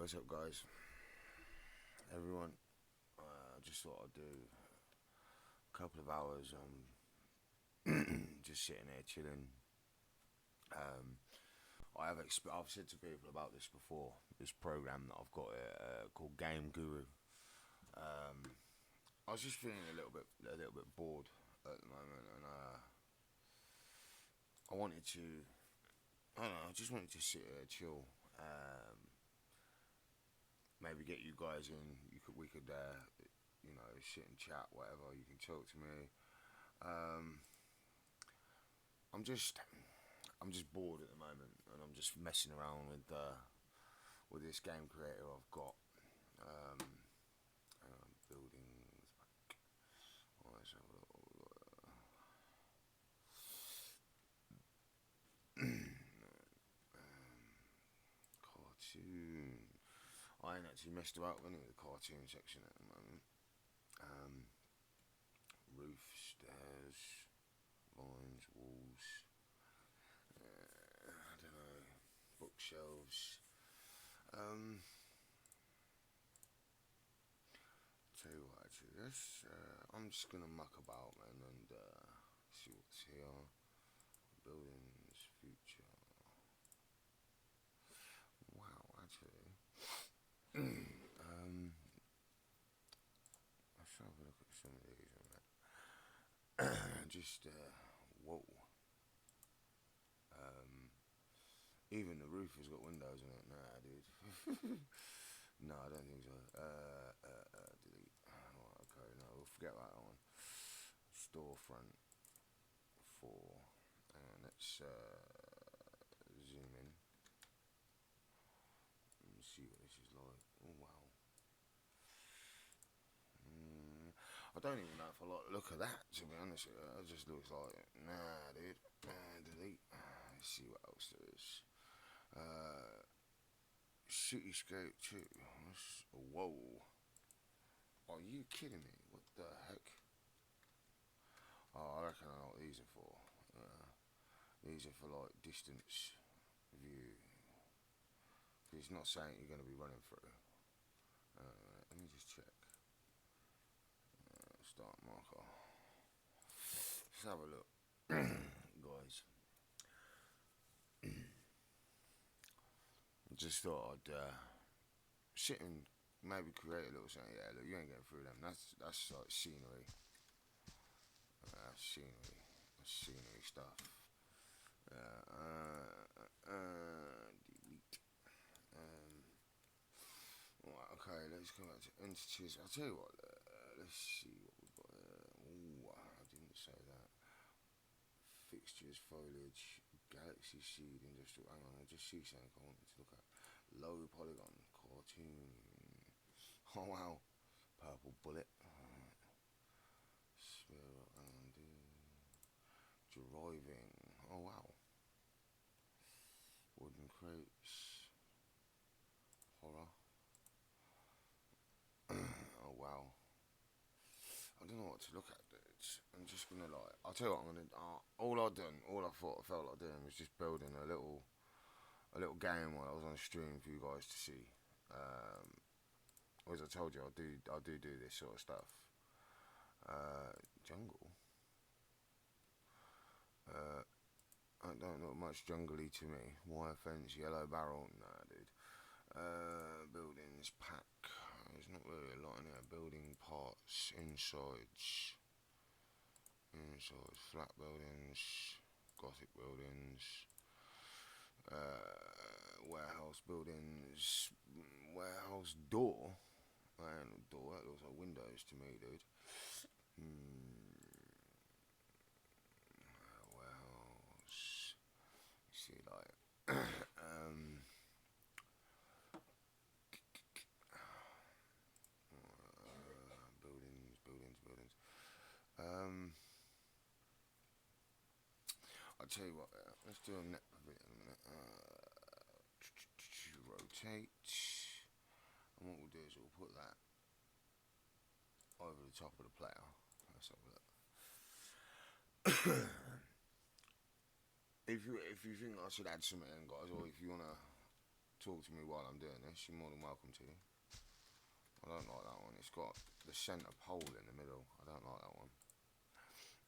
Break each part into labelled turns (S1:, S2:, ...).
S1: What's up, guys? Everyone, just thought I'd do a couple of hours just sitting here chilling. Um, I've said to people about this before. This program that I've got called Game Guru. Um, I was just feeling a little bit bored at the moment, and I wanted to. I don't know. I just wanted to sit here, chill. Maybe get you guys in. We could, sit and chat, whatever. You can talk to me. Um, I'm just I'm just bored at the moment, and I'm just messing around with this game creator I've got. Um, Buildings. Oh, let's have a little, cartoon. I ain't actually messed about with any of the cartoon section at the moment. Um, Roof, stairs, lines, walls. I don't know. Bookshelves. Um, Tell you what, actually, I'm just gonna muck about, man, and see what's here. Buildings, future. Wow, actually, um, let's have a look at some of these. Just whoa. Um, Even the roof has got windows in it. Nah, dude. No, I don't think so. Delete. Oh, okay, no, we'll forget that one. Storefront for. Hang on, let's zoom in. Let me see what this is like. Oh wow. I don't even know if I like the look of that. To be honest, it just looks like nah, dude. Delete. Let's see what else there is. Uh, Cityscape too. Whoa. Are you kidding me? What the heck? Oh, I reckon I know what these are for. Uh, these are for like distance view. Because it's not saying you're going to be running through. Let me just check. Start marker. Let's have a look, guys. Just thought I'd sit and maybe create a little something. Yeah, look, you ain't getting through them. That's like scenery. Scenery. That's scenery stuff. Delete. Right, okay, let's go back to entities. I'll tell you what. Let's see what we've got there. Ooh, I didn't say that. Fixtures, foliage, galaxy seed, industrial. Hang on, I just see something I wanted to look at. Low polygon, cartoon. Oh wow, purple bullet. Spell and driving. Oh wow, wooden crates. Horror. Oh wow. I don't know what to look at, dude. I'm just gonna like. I'll tell you what I'm gonna. All I thought I felt like doing was just building a little game while I was on stream for you guys to see. Um, as I told you, I do this sort of stuff. Jungle. Uh, I don't look much jungly to me. Wire fence, yellow barrel. Nah, dude. Buildings pack. There's not really a lot in there. Building parts, insides, flat buildings, gothic buildings, warehouse buildings, warehouse door. And door, that looks like windows to me, dude. Warehouse. You see, like, um, buildings. Um, I'll tell you what, let's do a net pavilion in a minute. Rotate. And what we'll do is we'll put that over the top of the player. Let's have a look. If you think I should add something in, guys, or if you wanna talk to me while I'm doing this, you're more than welcome to. I don't like that one. It's got the centre pole in the middle. I don't like that one.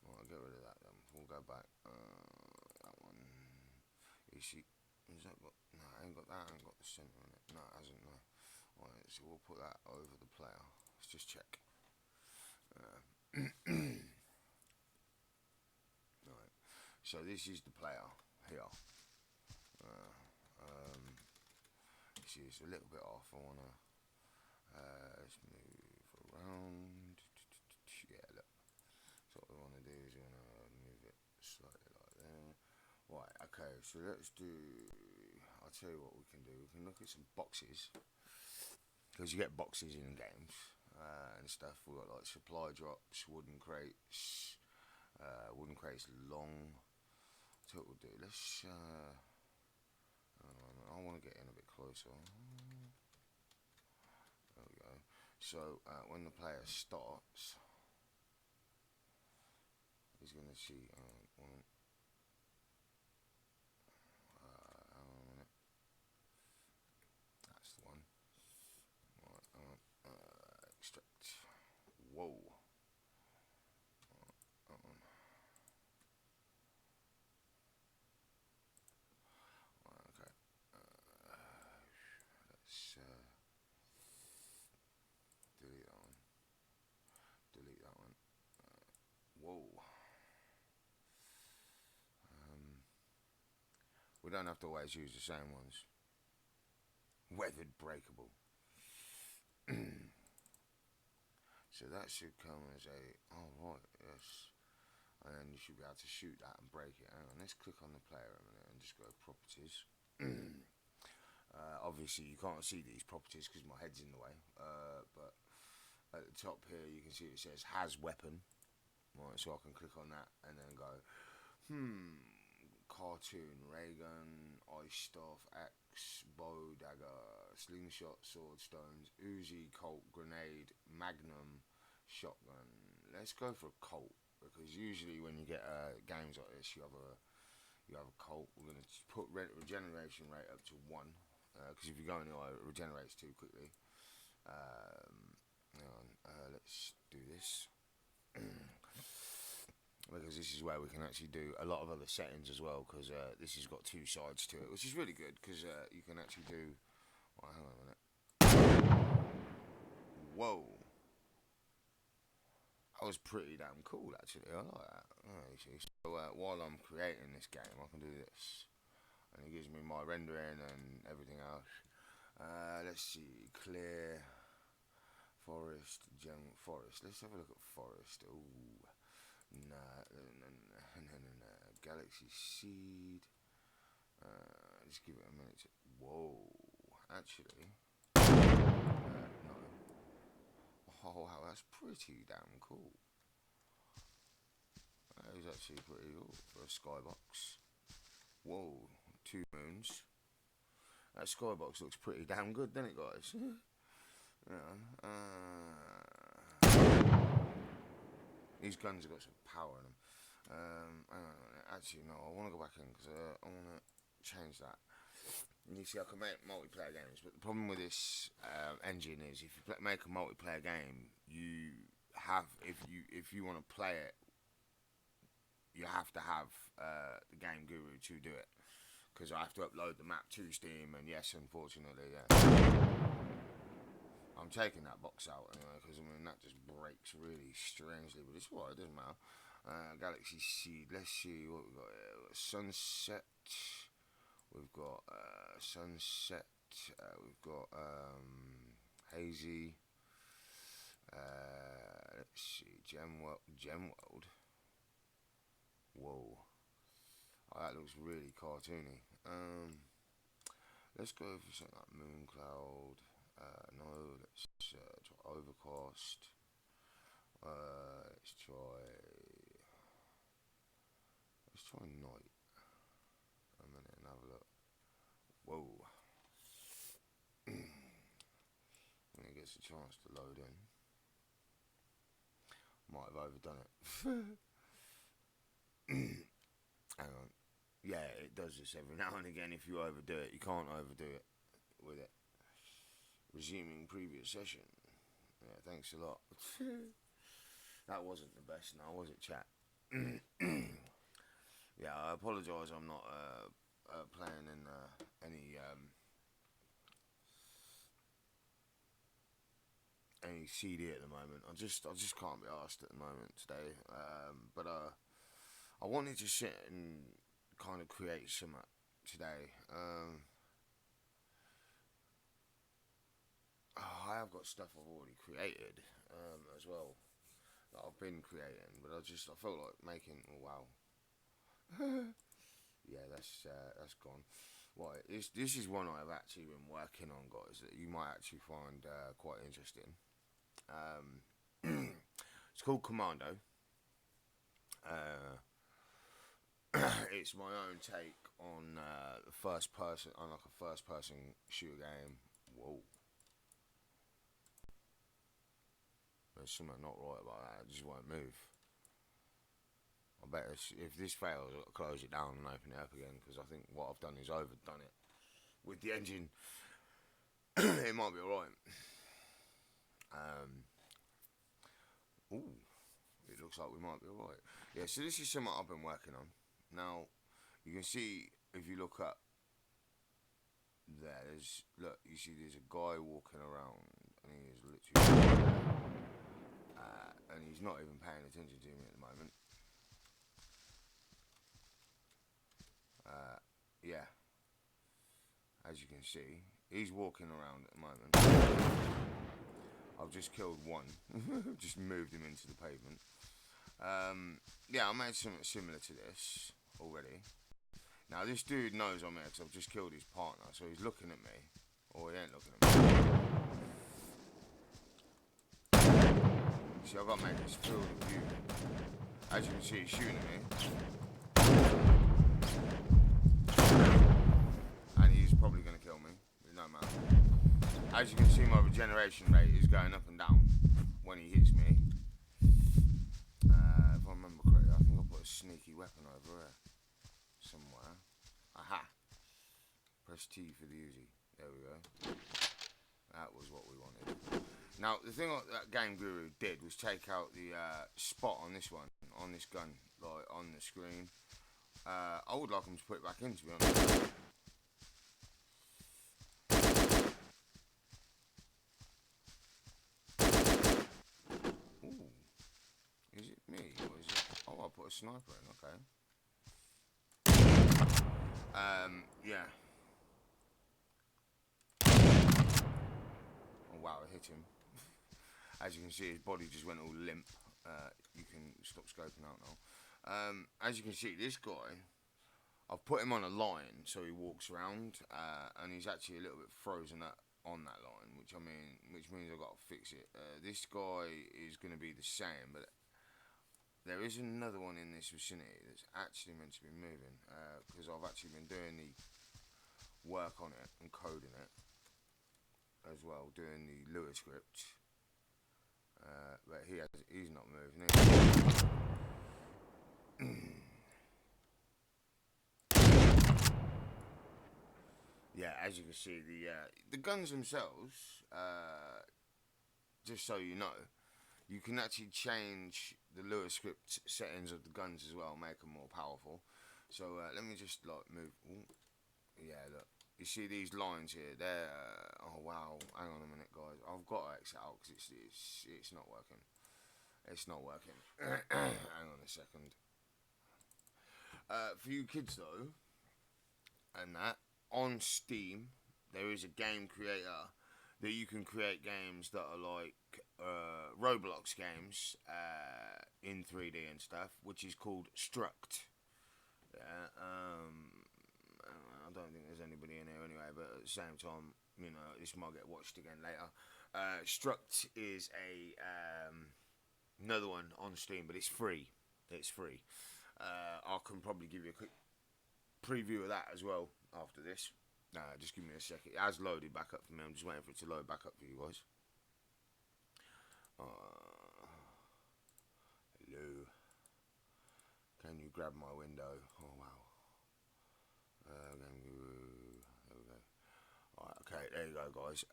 S1: Right, I'll get rid of that then. We'll go back. That one. You see, has that got? No, it ain't got that. It ain't got the centre in it. No, it hasn't. No. Right, so we'll put that over the player. Let's just check. Right. So this is the player here. See, it's a little bit off. I wanna let's move around. Yeah, look. So what we wanna do is we wanna move it slightly like there. Right. Okay. So let's do. I'll tell you what we can do. We can look at some boxes because you get boxes in games and stuff. We've got like supply drops, wooden crates long. So what we'll do. Let's. I want to get in a bit closer. There we go. So when the player starts, he's going to see. Hang on a minute. That's the one. Right, extract. Whoa. Okay. Let's delete that one. Delete that one. Whoa. We don't have to always use the same ones. Weathered breakable. So that should come as a. Oh, right, yes. And then you should be able to shoot that and break it. Hang on, let's click on the player a minute and just go properties. Obviously, you can't see these properties because my head's in the way. But at the top here, you can see it says has weapon. Right, so I can click on that and then go, cartoon, ray gun, ice staff, axe, bow, dagger, slingshot, sword, stones, Uzi, Colt, grenade, magnum, shotgun. Let's go for a Colt because usually when you get games like this, you have a Colt. We're gonna put regeneration rate up to 1 because if you go anywhere, it regenerates too quickly. Hang on, let's do this. Because this is where we can actually do a lot of other settings as well, because this has got 2 sides to it, which is really good, because you can actually do. Oh, hang on a minute. Whoa. That was pretty damn cool, actually. I like that. Oh, you see. So while I'm creating this game, I can do this, and it gives me my rendering and everything else. Let's see, clear, forest, gem, forest. Let's have a look at forest. Ooh. Nah, Galaxy Seed. Just give it a minute. Whoa, actually, no. Oh wow, that's pretty damn cool. That is actually pretty cool for a skybox. Whoa, 2 moons. That skybox looks pretty damn good, doesn't it, guys? Yeah. These guns have got some power in them. Hang on a minute. Actually, no, I want to go back in because I want to change that. You see, I can make multiplayer games, but the problem with this engine is if you make a multiplayer game, you have if you want to play it, you have to have the Game Guru to do it because I have to upload the map to Steam, and yes, unfortunately, yeah. I'm taking that box out anyway because I mean that just breaks really strangely, but it's what it doesn't matter. Galaxy Seed. Let's see what we've got here. We've got Sunset. We've got Sunset. We've got Hazy. Let's see. Gemworld. Whoa. Oh, that looks really cartoony. Let's go for something like Mooncloud. No, let's try Overcast. Let's try Night. A minute and have a look. Whoa. When it gets a chance to load in. Might have overdone it. Hang on. Yeah, it does this every now and again if you overdo it. You can't overdo it. with it. Resuming previous session. Yeah, thanks a lot. That wasn't the best now, was it, chat? Yeah, I apologise. I'm not playing in any CD at the moment. I just can't be asked at the moment today. But I wanted to sit and kind of create some today. I have got stuff I've already created as well that I've been creating, but I felt like making. Oh wow, yeah, that's gone. Right, this is one I've actually been working on, guys. That you might actually find quite interesting. It's called Commando. Uh, it's my own take on the first person, on like a first person shooter game. Whoa, there's something not right about that. It just won't move. I bet if this fails, I'll close it down and open it up again because I think what I've done is overdone it with the engine. It might be alright. Ooh, it looks like we might be alright. Yeah, so this is something I've been working on. Now, you can see if you look up there, you see there's a guy walking around and he is literally and he's not even paying attention to me at the moment. Yeah, as you can see, he's walking around at the moment. I've just killed one, just moved him into the pavement. Yeah, I made something similar to this already. Now this dude knows I'm here because I've just killed his partner, so he's looking at me, or he ain't looking at me. See, I've got to make this field of view. As you can see, he's shooting at me. And he's probably going to kill me, but no matter. As you can see, my regeneration rate is going up and down when he hits me. If I remember correctly, I think I put a sneaky weapon over here somewhere. Aha! Press T for the Uzi. There we go. That was what we wanted. Now, the thing that Game Guru did was take out the spot on this one, on this gun, like on the screen. I would like him to put it back in, to be honest. Ooh. Is it me, or is it... Oh, I put a sniper in, okay. Yeah. Oh, wow, I hit him. As you can see, his body just went all limp. You can stop scoping out now. As you can see, this guy, I've put him on a line so he walks around, and he's actually a little bit frozen on that line, which means I've got to fix it. This guy is going to be the same, but there is another one in this vicinity that's actually meant to be moving, because I've actually been doing the work on it and coding it as well, doing the Lua script. But he's not moving. Yeah, as you can see, the guns themselves, just so you know, you can actually change the Lua script settings of the guns as well, make them more powerful. So let me just like move. Ooh. Yeah, look. You see these lines here? They're oh wow. Hang on a minute, guys. I've got to exit out because it's not working. It's not working. Hang on a second. For you kids though, and that on Steam, there is a game creator that you can create games that are like Roblox games in 3D and stuff, which is called Struct. Yeah. I don't think there's anybody in here anyway, but at the same time, you know, this might get watched again later. Struct is another one on Steam, but it's free. It's free. I can probably give you a quick preview of that as well after this. Just give me a second. It has loaded back up for me. I'm just waiting for it to load back up for you guys. Hello. Can you grab my window? Oh wow. There we go. Alright, okay. there you go, guys.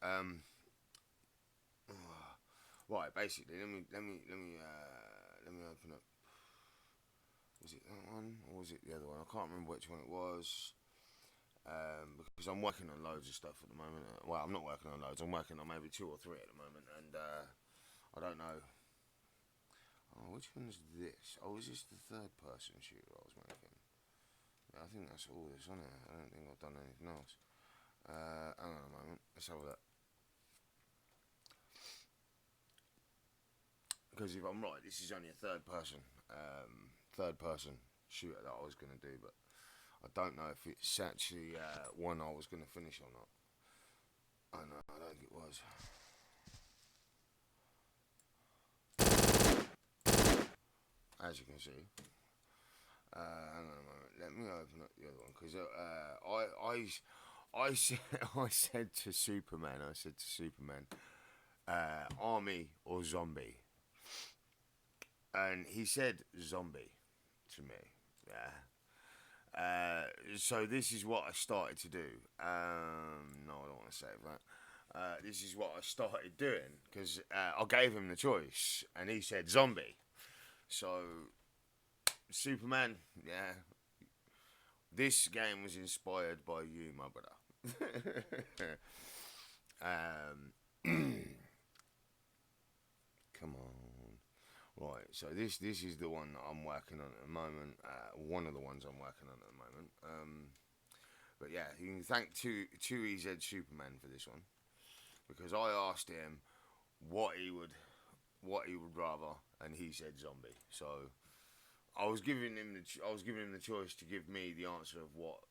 S1: Right, basically, let me open up. Was it that one or was it the other one? I can't remember which one it was. Because I'm working on loads of stuff at the moment. Well, I'm not working on loads. I'm working on maybe 2 or 3 at the moment, and I don't know. Oh, which one's this? Oh, is this the third-person shooter I was making? Yeah, I think that's all this on it. I don't think I've done anything else. Hang on a moment. Let's have a look. Because if I'm right, this is only a third-person shooter that I was going to do, but I don't know if it's actually one I was going to finish or not. I know, I don't think it was. As you can see. Hang on a moment. Let me open up the other one because I said to Superman, army or zombie, and he said zombie to me. Yeah. So this is what I started to do. No, I don't want to save that. This is what I started doing because I gave him the choice, and he said zombie. So Superman, yeah. This game was inspired by you, my brother. Come on. Right, so this is the one that I'm working on at the moment. One of the ones I'm working on at the moment. But yeah, you can thank 2EZ Superman for this one because I asked him what he would rather, and he said zombie. So I was giving him the choice to give me the answer of what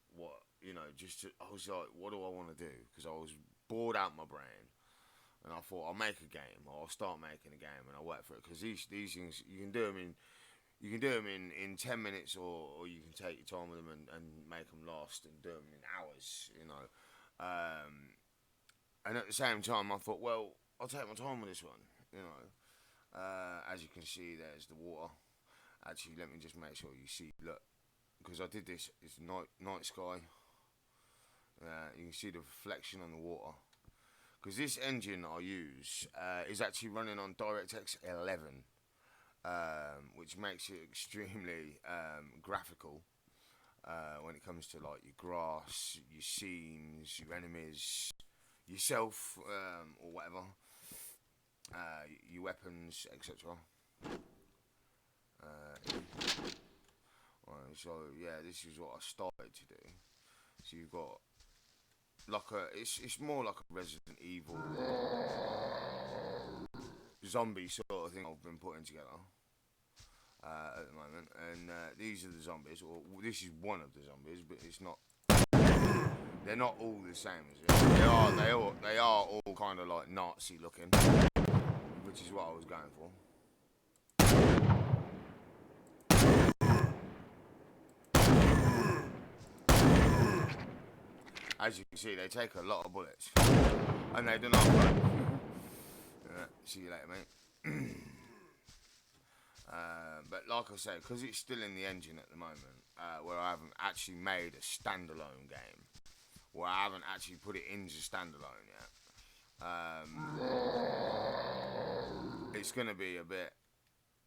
S1: I was like, what do I want to do? Because I was bored out my brain, and I thought I'll make a game, or I'll start making a game, and I'll work for it. Because these things you can do them in 10 minutes, or you can take your time with them and make them last and do them in hours, And at the same time, I thought, well, I'll take my time with this one, As you can see, there's the water. Actually, let me just make sure you see. Look, because I did this. It's night sky. You can see the reflection on the water. Because this engine I use is actually running on DirectX 11, which makes it extremely graphical when it comes to like your grass, your scenes, your enemies, yourself, or whatever, your weapons, etc. So yeah, this is what I started to do. So you've got it's more like a Resident Evil zombie sort of thing I've been putting together at the moment, and these are the zombies, or this is one of the zombies, but it's not. They're not all the same as it. They are all kind of like Nazi looking, which is what I was going for. As you can see, they take a lot of bullets, and they do not run. See you later, mate. But like I said, because it's still in the engine at the moment, where I haven't actually made a standalone game, where I haven't actually put it into standalone yet, it's going to be a bit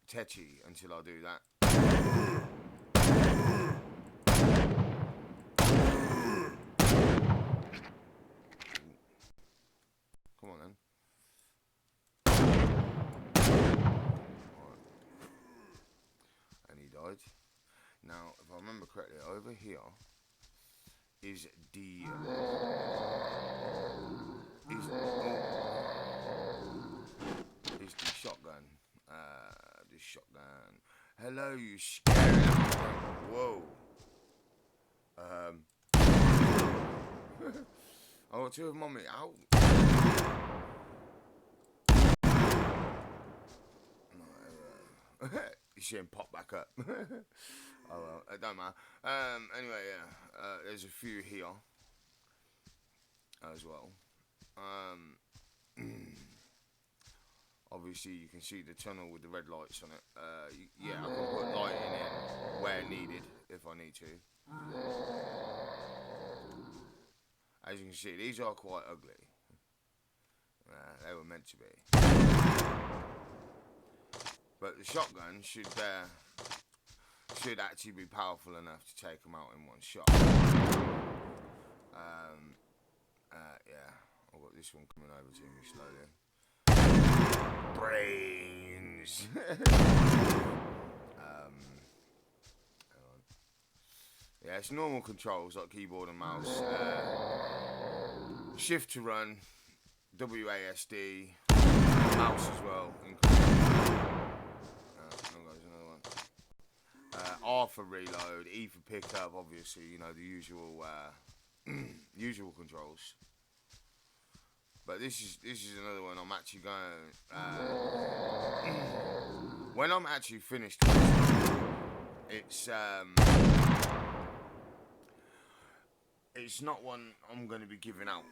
S1: tetchy until I do that. Come on then. Right. And he died. Now, if I remember correctly, over here is the shotgun. The shotgun. Hello, you scary. Whoa. I got 2 of them on me. Ow. You see him pop back up. Oh well, it don't matter. Anyway, yeah. There's a few here as well. Obviously, you can see the tunnel with the red lights on it. Yeah, I can put lighting in where needed if I need to. As you can see, these are quite ugly. They were meant to be. But the shotgun should actually be powerful enough to take them out in one shot. Yeah, I've got this one coming over to me slowly. Brains. Hang on. Yeah, it's normal controls like keyboard and mouse. Shift to run, WASD, mouse as well. Goes another one. R for reload, E for pickup. Obviously, you know the usual usual controls. But this is another one. I'm actually going. When I'm actually finished, it's not one I'm going to be giving out.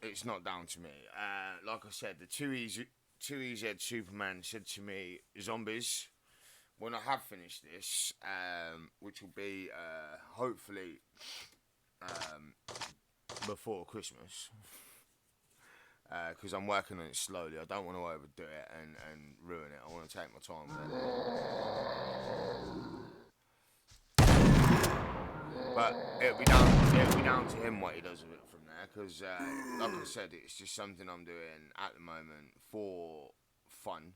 S1: It's not down to me. Like I said, the 2EZ Superman said to me, zombies, when I have finished this, which will be hopefully before Christmas, because I'm working on it slowly. I don't want to overdo it and ruin it. I want to take my time with it. But it'll be down to him what he does with it from there, because like I said, it's just something I'm doing at the moment for fun,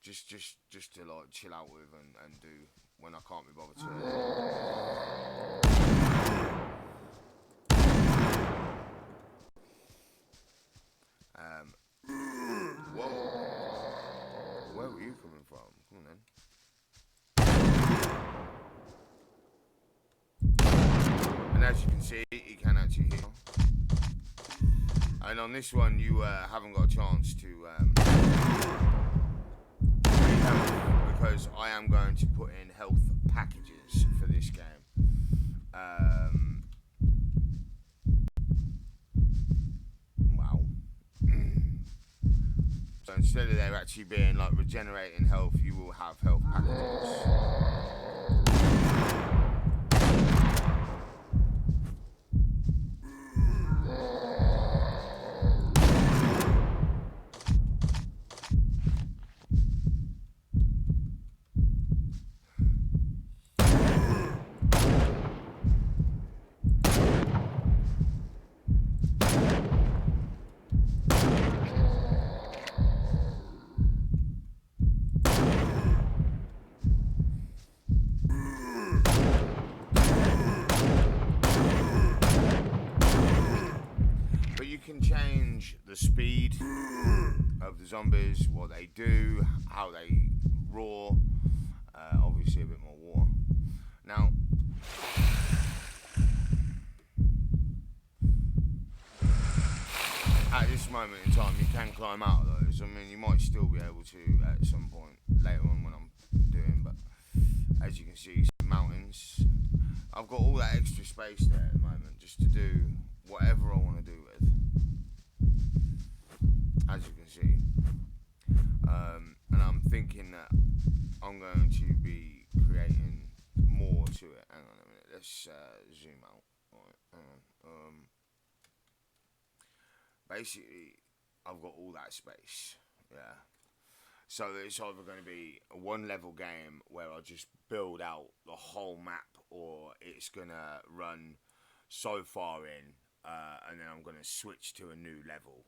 S1: just to like chill out with and do when I can't be bothered to. Whoa, where were you coming from? Come on then. And as you can see, you can actually heal. And on this one, you haven't got a chance to health, because I am going to put in health packages for this game. Wow. So instead of there actually being like regenerating health, you will have health packages. Change the speed of the zombies, what they do, how they roar, obviously a bit more water. Now, at this moment in time, you can climb out of those. I mean, you might still be able to at some point later on when I'm doing, but as you can see, some mountains. I've got all that extra space there at the moment just to do whatever I want to do with. As you can see, and I'm thinking that I'm going to be creating more to it. Hang on a minute, let's zoom out. Right, hang on. Basically, I've got all that space, yeah. So it's either going to be a one-level game where I just build out the whole map, or it's going to run so far in, and then I'm going to switch to a new level.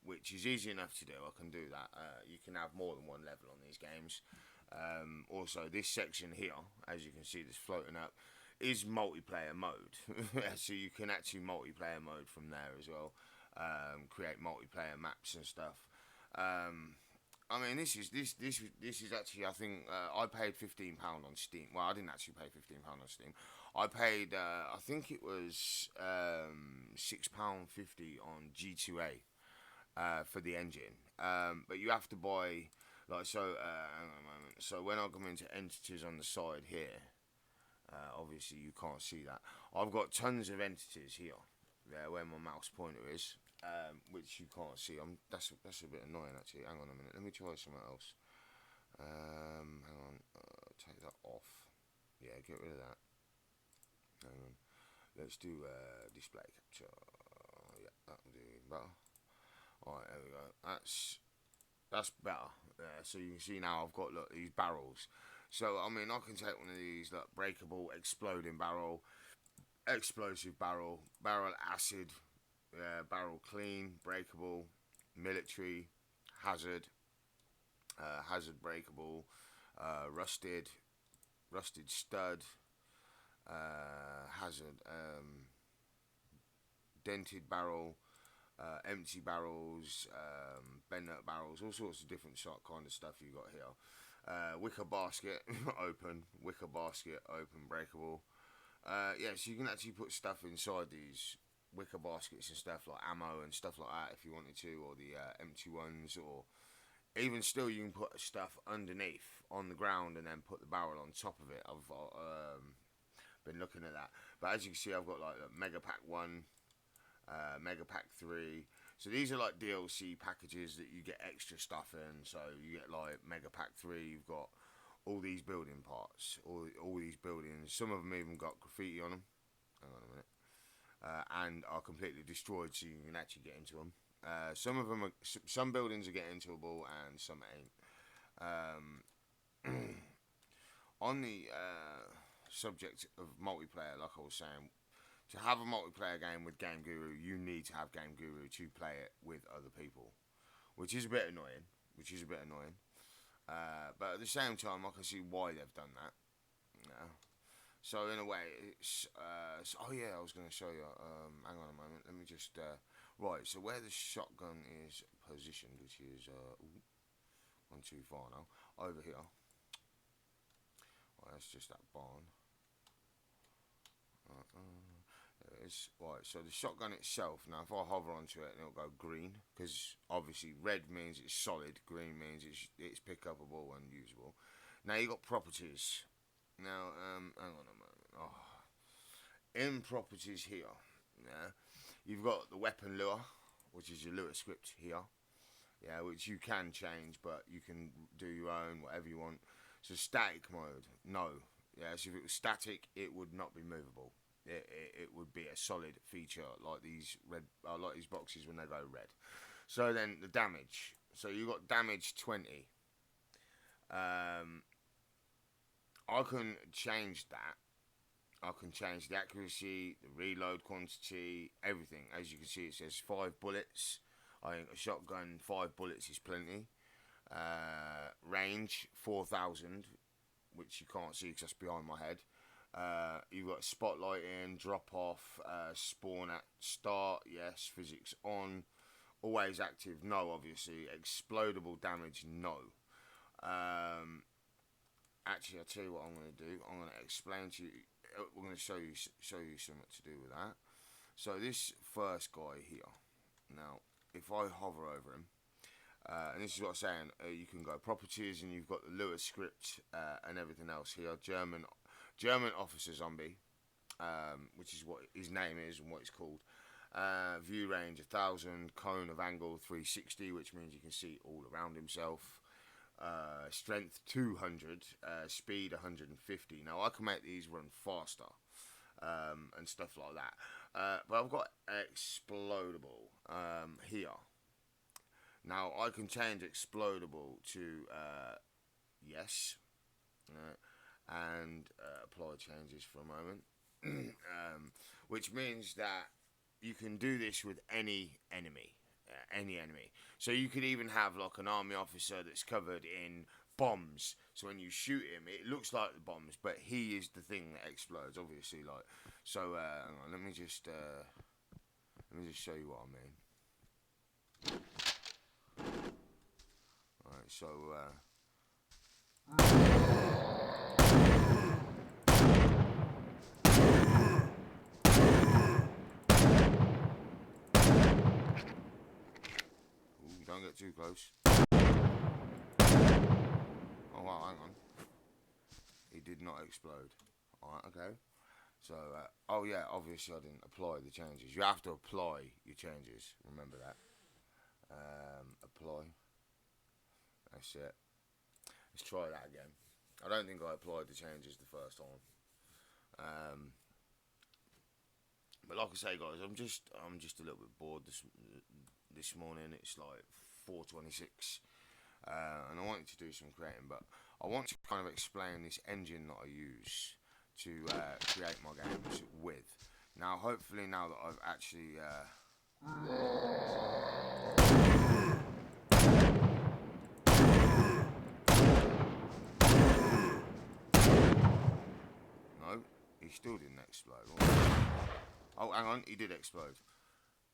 S1: Which is easy enough to do. I can do that. You can have more than one level on these games. Also, this section here, as you can see, that's floating up, is multiplayer mode. So you can actually multiplayer mode from there as well. Create multiplayer maps and stuff. I mean, this is actually, I think I paid £15 on Steam. Well, I didn't actually pay £15 on Steam. I paid, I think it was £6.50 on G2A. For the engine, but you have to buy, like, so hang on a moment. So when I come into entities on the side here, obviously you can't see that. I've got tons of entities here, there where my mouse pointer is, which you can't see. That's a bit annoying actually. Hang on a minute, let me try something else. Hang on, take that off. Yeah, get rid of that. Hang on, let's do display capture. Yeah, that'll do better. Alright, there we go. That's better. So you can see now I've got, look, these barrels. So I mean I can take one of these, look, breakable, exploding barrel, explosive barrel, barrel acid, barrel clean, breakable, military, hazard, hazard breakable, rusted, rusted stud, hazard, dented barrel, empty barrels, bent nut barrels, all sorts of different kind of stuff you got here. Wicker basket, open, wicker basket, open, breakable. Yeah, so you can actually put stuff inside these wicker baskets and stuff like ammo and stuff like that if you wanted to, or the empty ones, or even still you can put stuff underneath on the ground and then put the barrel on top of it. I've been looking at that, but as you can see, I've got like a Mega Pack 1, Mega Pack 3. So these are like DLC packages that you get extra stuff in. So you get like Mega Pack 3, you've got all these building parts, all these buildings. Some of them even got graffiti on them. Hang on a minute. And are completely destroyed, so you can actually get into them. Some of them, some buildings are getting intoable, and some ain't. On the subject of multiplayer, like I was saying, to have a multiplayer game with Game Guru, you need to have Game Guru to play it with other people, which is a bit annoying. But at the same time, I can see why they've done that. Yeah. So in a way, it's oh yeah, I was going to show you. Hang on a moment. Let me just right. So where the shotgun is positioned, which is one too far now, over here. Well, that's just that barn. There it is. Right. So the shotgun itself. Now, if I hover onto it, it'll go green, because obviously red means it's solid. Green means it's pick upable and usable. Now you got properties. Now, hang on a moment. Oh. In properties here, yeah, you've got the weapon lure, which is your lure script here, yeah, which you can change, but you can do your own, whatever you want. So static mode, no, yeah. So if it was static, it would not be movable. It would be a solid feature like these like these boxes when they go red. So then the damage. So you got damage 20. I can change that. I can change the accuracy, the reload quantity, everything. As you can see, it says 5 bullets. I think a shotgun, 5 bullets is plenty. Range, 4,000, which you can't see because that's behind my head. You've got spotlighting, drop off, spawn at start, yes. Physics on. Always active, no, obviously. Explodable damage, no. Actually, I'll tell you what I'm going to do. I'm going to explain to you. We're going to show you something to do with that. So this first guy here. Now, if I hover over him, and this is what I'm saying, you can go properties, and you've got the Lewis script and everything else here. German officer zombie, which is what his name is and what it's called. View range 1,000, cone of angle 360, which means you can see all around himself. Strength 200, speed 150. Now I can make these run faster and stuff like that, but I've got explodable here. Now I can change explodable to yes, and apply changes for a moment, which means that you can do this with any enemy. So you could even have like an army officer that's covered in bombs. So when you shoot him, it looks like the bombs, but he is the thing that explodes. Obviously, like so. Hang on, let me just show you what I mean. Alright, so don't get too close. Oh wow, hang on. He did not explode. Alright, okay. So, oh yeah, obviously I didn't apply the changes. You have to apply your changes. Remember that. Apply. That's it. Let's try that again. I don't think I applied the changes the first time. But like I say, guys, I'm just a little bit bored this morning. It's like 4:26, and I wanted to do some creating, but I want to kind of explain this engine that I use to create my games with. Now, hopefully, now that I've actually no, he still didn't explode. Oh, hang on, he did explode.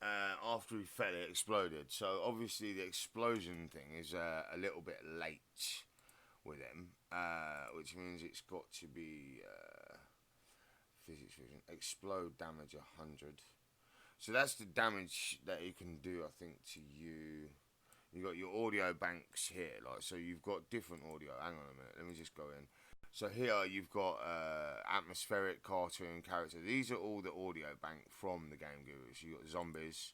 S1: After he fell, it exploded. So obviously the explosion thing is a little bit late with him, which means it's got to be physics vision. Explode damage 100. So that's the damage that he can do, I think, to you. You got your audio banks here, like, so you've got different audio. Hang on a minute, let me just go in. So here you've got atmospheric, cartoon, character. These are all the audio bank from the Game Gurus. You've got zombies.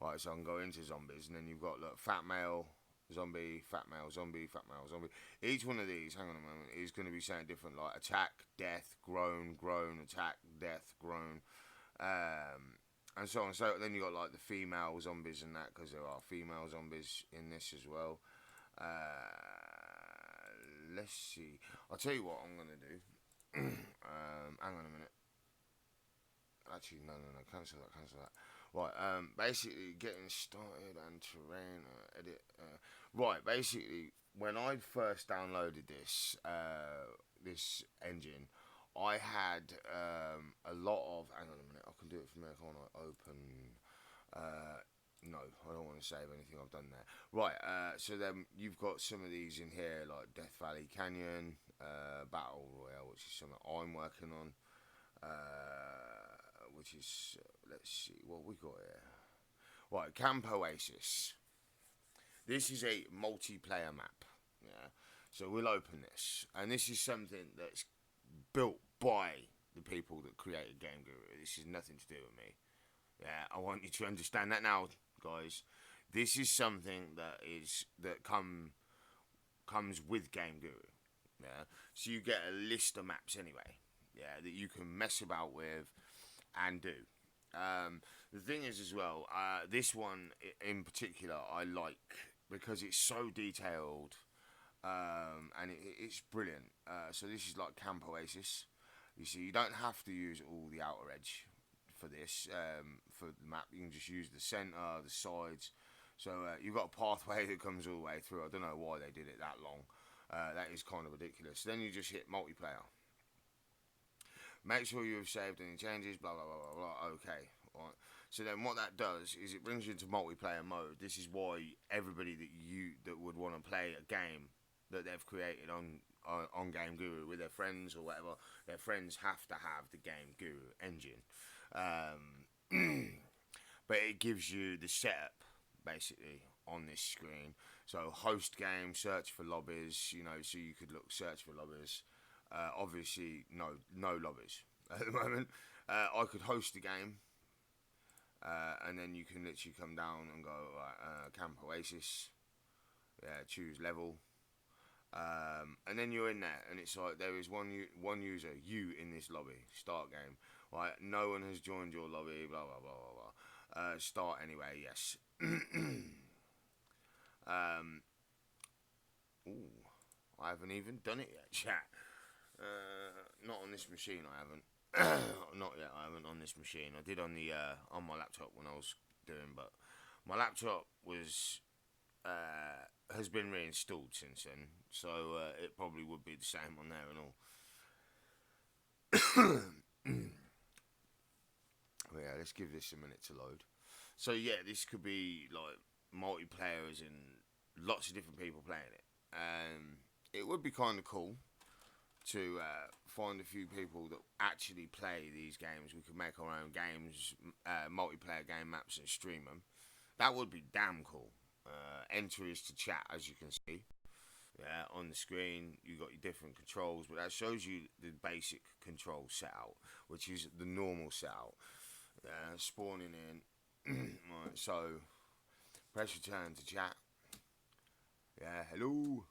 S1: Right, so I can go into zombies. And then you've got, look, fat male, zombie, fat male, zombie, fat male, zombie. Each one of these, hang on a moment, is going to be saying different, like attack, death, groan, groan, attack, death, groan. And so on. So then you got like the female zombies and that, because there are female zombies in this as well. Let's see. I'll tell you what I'm gonna do. Hang on a minute. Actually, no. Cancel that. Right. Basically, getting started and terrain edit. Right. Basically, when I first downloaded this this engine, I had a lot of. Hang on a minute. I can do it from there. Can't I? Open. No, I don't want to save anything I've done there. Right, so then you've got some of these in here, like Death Valley Canyon, Battle Royale, which is something I'm working on, which is, let's see, what we got here. Right, Camp Oasis. This is a multiplayer map, yeah, so we'll open this, and this is something that's built by the people that created Game Guru. This is nothing to do with me. Yeah, I want you to understand that now, guys. This is something that comes with Game Guru. Yeah, so you get a list of maps anyway. Yeah, that you can mess about with and do. The thing is as well, this one in particular I like because it's so detailed, and it's brilliant. So this is like Camp Oasis. You see, you don't have to use all the outer edge for this, for the map. You can just use the centre, the sides. So you've got a pathway that comes all the way through. I don't know why they did it that long. That is kind of ridiculous. Then you just hit multiplayer. Make sure you have saved any changes, blah, blah, blah, blah, blah. Okay, right. So then what that does is it brings you into multiplayer mode. This is why everybody that would want to play a game that they've created on Game Guru with their friends or whatever, their friends have to have the Game Guru engine. But it gives you the setup basically on this screen. So host game, search for lobbies, so you could search for lobbies. Obviously no lobbies at the moment. I could host a game, and then you can literally come down and go Camp Oasis, choose level, and then you're in there, and it's like there is one user, you in this lobby. Start game. Right, no one has joined your lobby. Blah blah blah blah blah. Start anyway. Yes. Ooh, I haven't even done it yet, chat. Not on this machine, I haven't. Not yet, I haven't on this machine. I did on the on my laptop when I was doing, but my laptop has been reinstalled since then, so it probably would be the same on there and all. Yeah, let's give this a minute to load. So yeah, this could be like multiplayer, as in lots of different people playing it. It would be kind of cool to find a few people that actually play these games. We could make our own games, multiplayer game maps, and stream them. That would be damn cool. Enter is to chat, as you can see. Yeah, on the screen you got your different controls, but that shows you the basic control setup, which is the normal setup. Spawning in. Right, so press return to chat. Yeah, hello.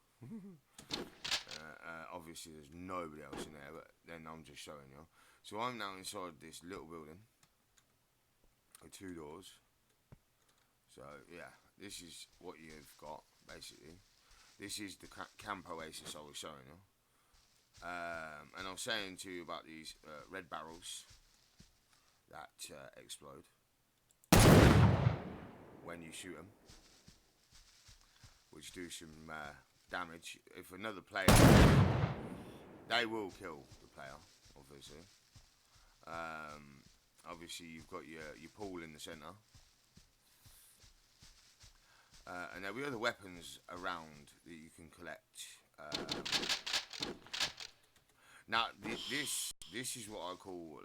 S1: Obviously there's nobody else in there, but then I'm just showing you. So I'm now inside this little building with 2 doors. So yeah, this is what you've got basically. This is the Camp Oasis I was showing you. And I was saying to you about these red barrels that explode when you shoot them, which do some damage. If another player, they will kill the player, obviously. Obviously, you've got your pool in the centre. And there'll be other weapons around that you can collect. Now, this is what I call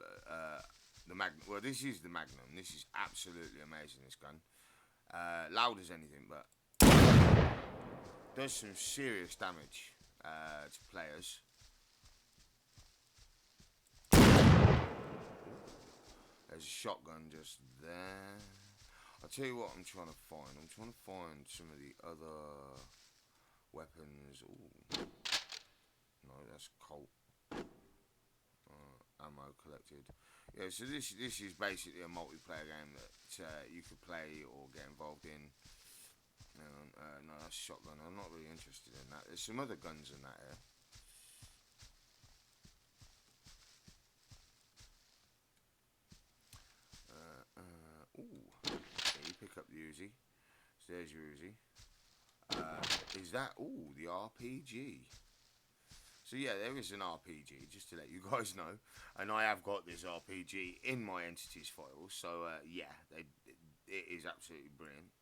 S1: the Magnum. Well, this is the Magnum. This is absolutely amazing, this gun. Loud as anything, but does some serious damage to players. There's a shotgun just there. I'll tell you what I'm trying to find. I'm trying to find some of the other weapons. Ooh. No, that's Colt. Ammo collected. Yeah, so this is basically a multiplayer game that you could play or get involved in. No, that's shotgun. I'm not really interested in that. There's some other guns in that here. Ooh. Yeah, you pick up the Uzi. So there's your Uzi. Is that... Ooh, the RPG. So yeah, there is an RPG, just to let you guys know. And I have got this RPG in my entities file. So yeah, it is absolutely brilliant.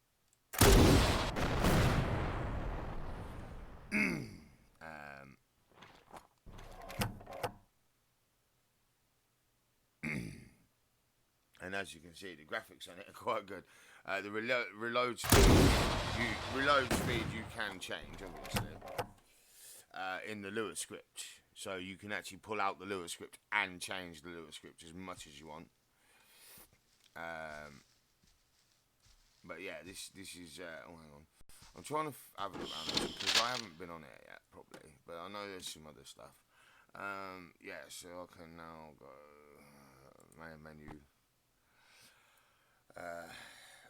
S1: And as you can see, the graphics on it are quite good. The reload speed you can change, obviously, in the Lua script. So you can actually pull out the Lua script and change the Lua script as much as you want. But yeah, this is. Oh, hang on. I'm trying to have a look around it because I haven't been on it yet properly. But I know there's some other stuff. Yeah, so I can now go main menu.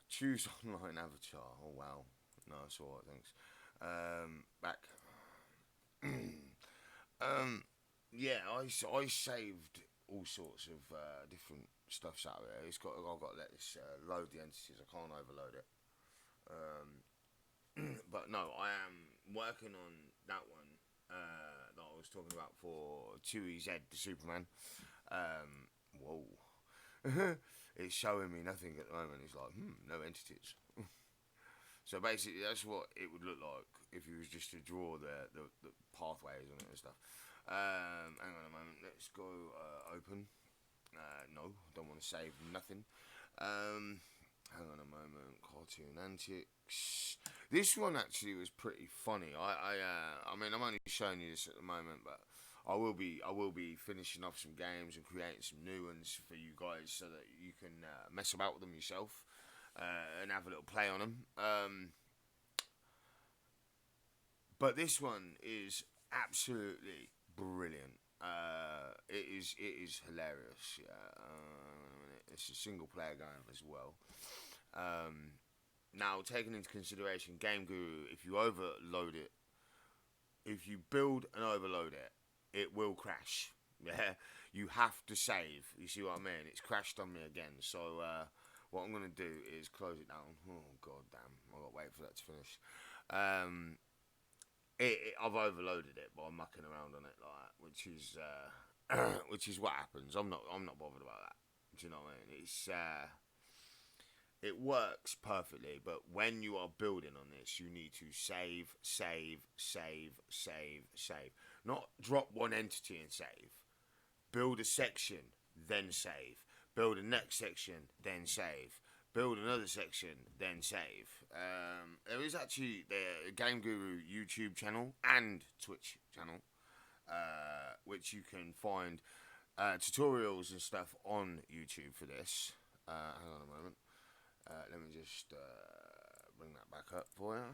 S1: Choose online avatar. Oh wow, no, it's alright, thanks. Back. Yeah, I saved all sorts of different stuffs out of there. I've got to let this load the entities. I can't overload it. But no, I am working on that one that I was talking about for Chewie Z, the Superman. Whoa. It's showing me nothing at the moment. It's like, no entities. So basically, that's what it would look like if you was just to draw the pathways on it and stuff. Hang on a moment. Let's go open. No, don't want to save nothing. Hang on a moment. Cartoon Antics. This one actually was pretty funny. I mean, I'm only showing you this at the moment, but I will be finishing off some games and creating some new ones for you guys so that you can mess about with them yourself and have a little play on them. But this one is absolutely brilliant. It is hilarious. Yeah, it's a single player game as well. Now, taking into consideration Game Guru, if you overload it, if you build and overload it, it will crash. Yeah, you have to save. You see what I mean? It's crashed on me again. So what I'm gonna do is close it down. Oh god damn! I got to wait for that to finish. I've overloaded it by mucking around on it, like, which is what happens. I'm not bothered about that. Do you know what I mean? It works perfectly, but when you are building on this, you need to save. Not drop one entity and save. Build a section, then save. Build a next section, then save. Build another section, then save. There is actually the Game Guru YouTube channel and Twitch channel, which you can find tutorials and stuff on YouTube for this. Hang on a moment. Let me just bring that back up for you.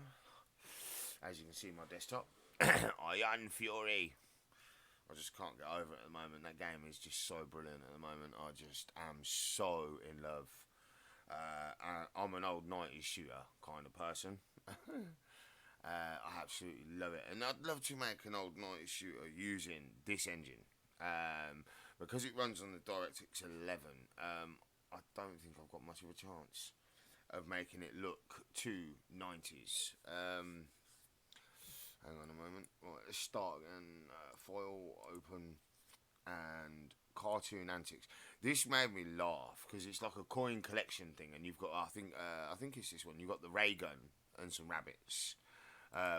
S1: As you can see, my desktop. Iron Fury. I just can't get over it at the moment. That game is just so brilliant at the moment. I just am so in love. And I'm an old 90s shooter kind of person. I absolutely love it. And I'd love to make an old 90s shooter using this engine. Because it runs on the DirectX 11, I don't think I've got much of a chance of making it look too 90s. Hang on a moment. Right, let's start again. File, open, and cartoon antics. This made me laugh because it's like a coin collection thing, and you've got I think it's this one. You've got the ray gun and some rabbits,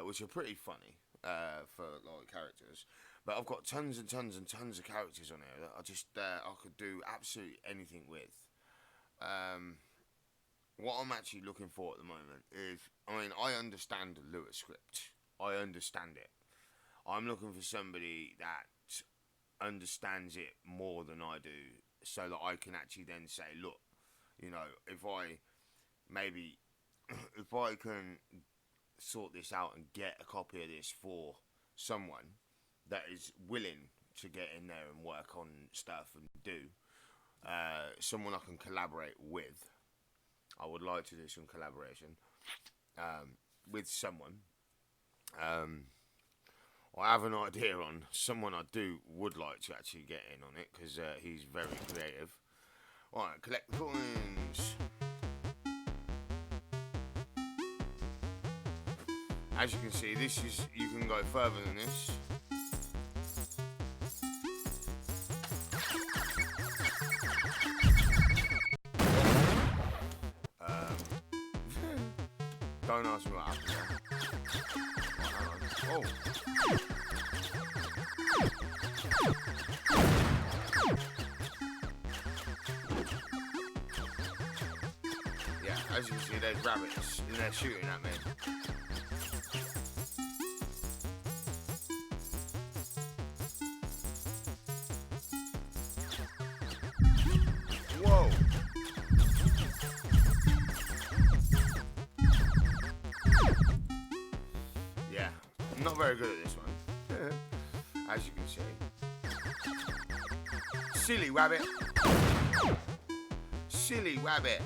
S1: which are pretty funny for like characters. But I've got tons and tons and tons of characters on here that I could do absolutely anything with. What I'm actually looking for at the moment is, I mean, I understand the Lua script. I understand it. I'm looking for somebody that understands it more than I do, so that I can actually then say, look, you know, if I maybe if I can sort this out and get a copy of this for someone that is willing to get in there and work on stuff and do, someone I can collaborate with. I would like to do some collaboration with someone. I have an idea on someone I would like to actually get in on it because he's very creative. Alright, collect coins. As you can see, you can go further than this. Don't ask me what happened there. Oh. Yeah, as you can see, there's rabbits and they're shooting at me. Whoa! Yeah, I'm not very good at this one. As you can see. Silly rabbit. Silly rabbit.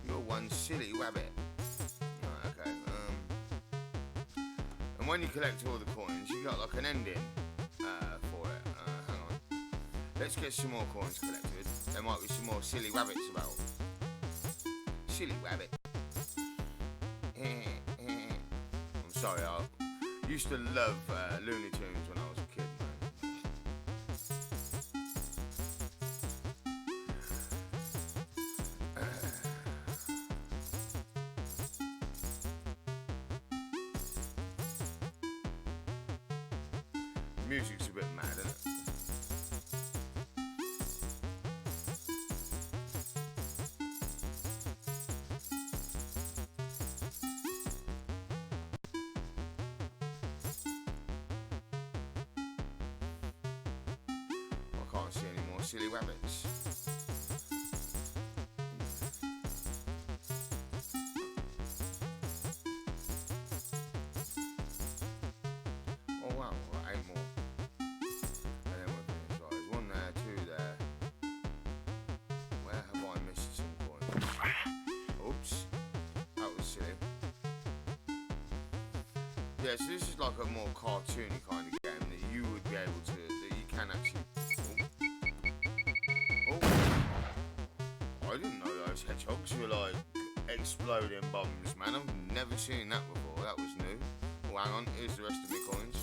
S1: You're one silly rabbit. Right, okay. And when you collect all the coins, you got like an ending for it. Hang on. Let's get some more coins collected. There might be some more silly rabbits about. Silly rabbit. I'm sorry, I used to love Looney Tunes when I was a kid, man. Music's a bit mad, isn't it? I can't see any more silly rabbits. Oh wow, right, 8 more. And then we're finished. Right, there's one there, 2 there. Where have I missed some coins? Oops, that was silly. Yeah, so this is like a more cartoony kind of game that you would be able to, that you can actually. I didn't know those hedgehogs were like exploding bombs, man. I've never seen that before. That was new. Oh, hang on. Here's the rest of my coins.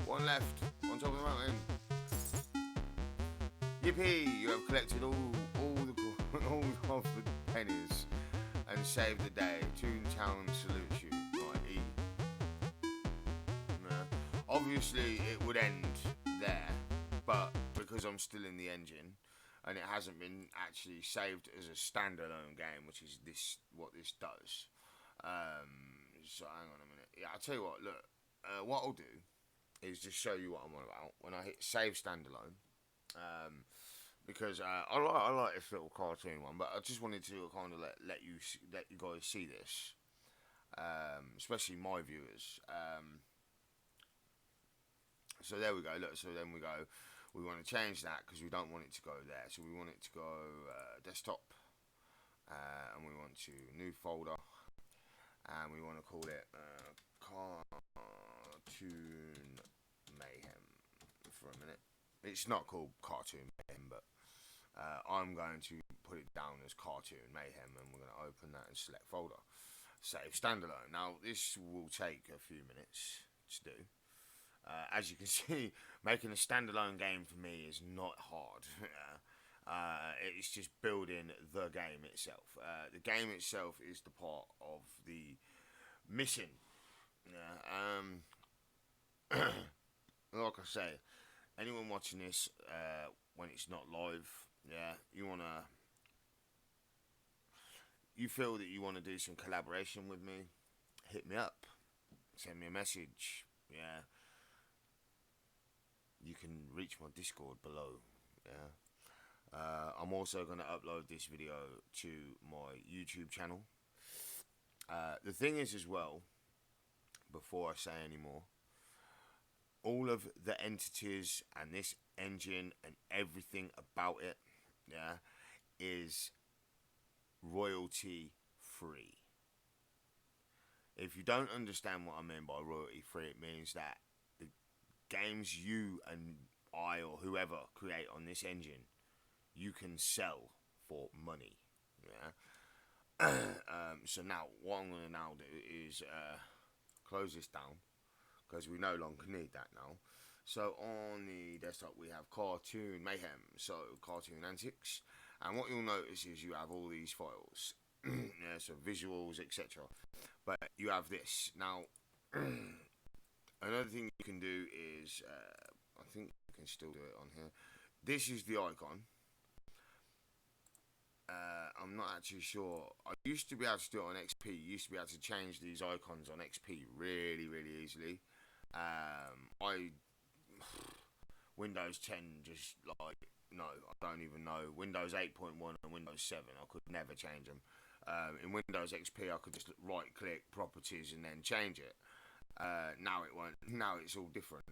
S1: One left on top of the mountain. Yippee! You have collected all of the pennies and saved the day. Toontown salutes you. Right, E. Nah. Obviously, it would end there, but because I'm still in the engine. And it hasn't been actually saved as a standalone game, which is what this does. So hang on a minute. Yeah, I'll tell you what. Look, what I'll do is just show you what I'm on about when I hit save standalone. Because I like this little cartoon one, but I just wanted to kind of let you guys see this, especially my viewers. So there we go. Look, so then we go. We want to change that because we don't want it to go there. So we want it to go desktop, and we want to new folder, and we want to call it Cartoon Mayhem for a minute. It's not called Cartoon Mayhem, but I'm going to put it down as Cartoon Mayhem, and we're going to open that and select folder. Save standalone. Now this will take a few minutes to do. As you can see, making a standalone game for me is not hard. It's just building the game itself. The game itself is the part of the mission. Like I say, anyone watching this when it's not live, you feel that you want to do some collaboration with me, hit me up, send me a message. You can reach my Discord below. I'm also going to upload this video to my YouTube channel. The thing is as well, before I say any more, all of the entities and this engine and everything about it, is royalty free. If you don't understand what I mean by royalty free, it means that the games you and I or whoever create on this engine, you can sell for money. So now what I'm going to now do is close this down, because we no longer need that now. So on the desktop we have Cartoon Mayhem, so Cartoon Antics, and what you'll notice is you have all these files, so visuals, etc. But you have this now. Another thing you can do is, I think you can still do it on here. This is the icon. I'm not actually sure. I used to be able to do it on XP. You used to be able to change these icons on XP really, really easily. Windows 10 just like, no, I don't even know. Windows 8.1 and Windows 7, I could never change them. In Windows XP, I could just right click properties and then change it. Now it won't. Now it's all different.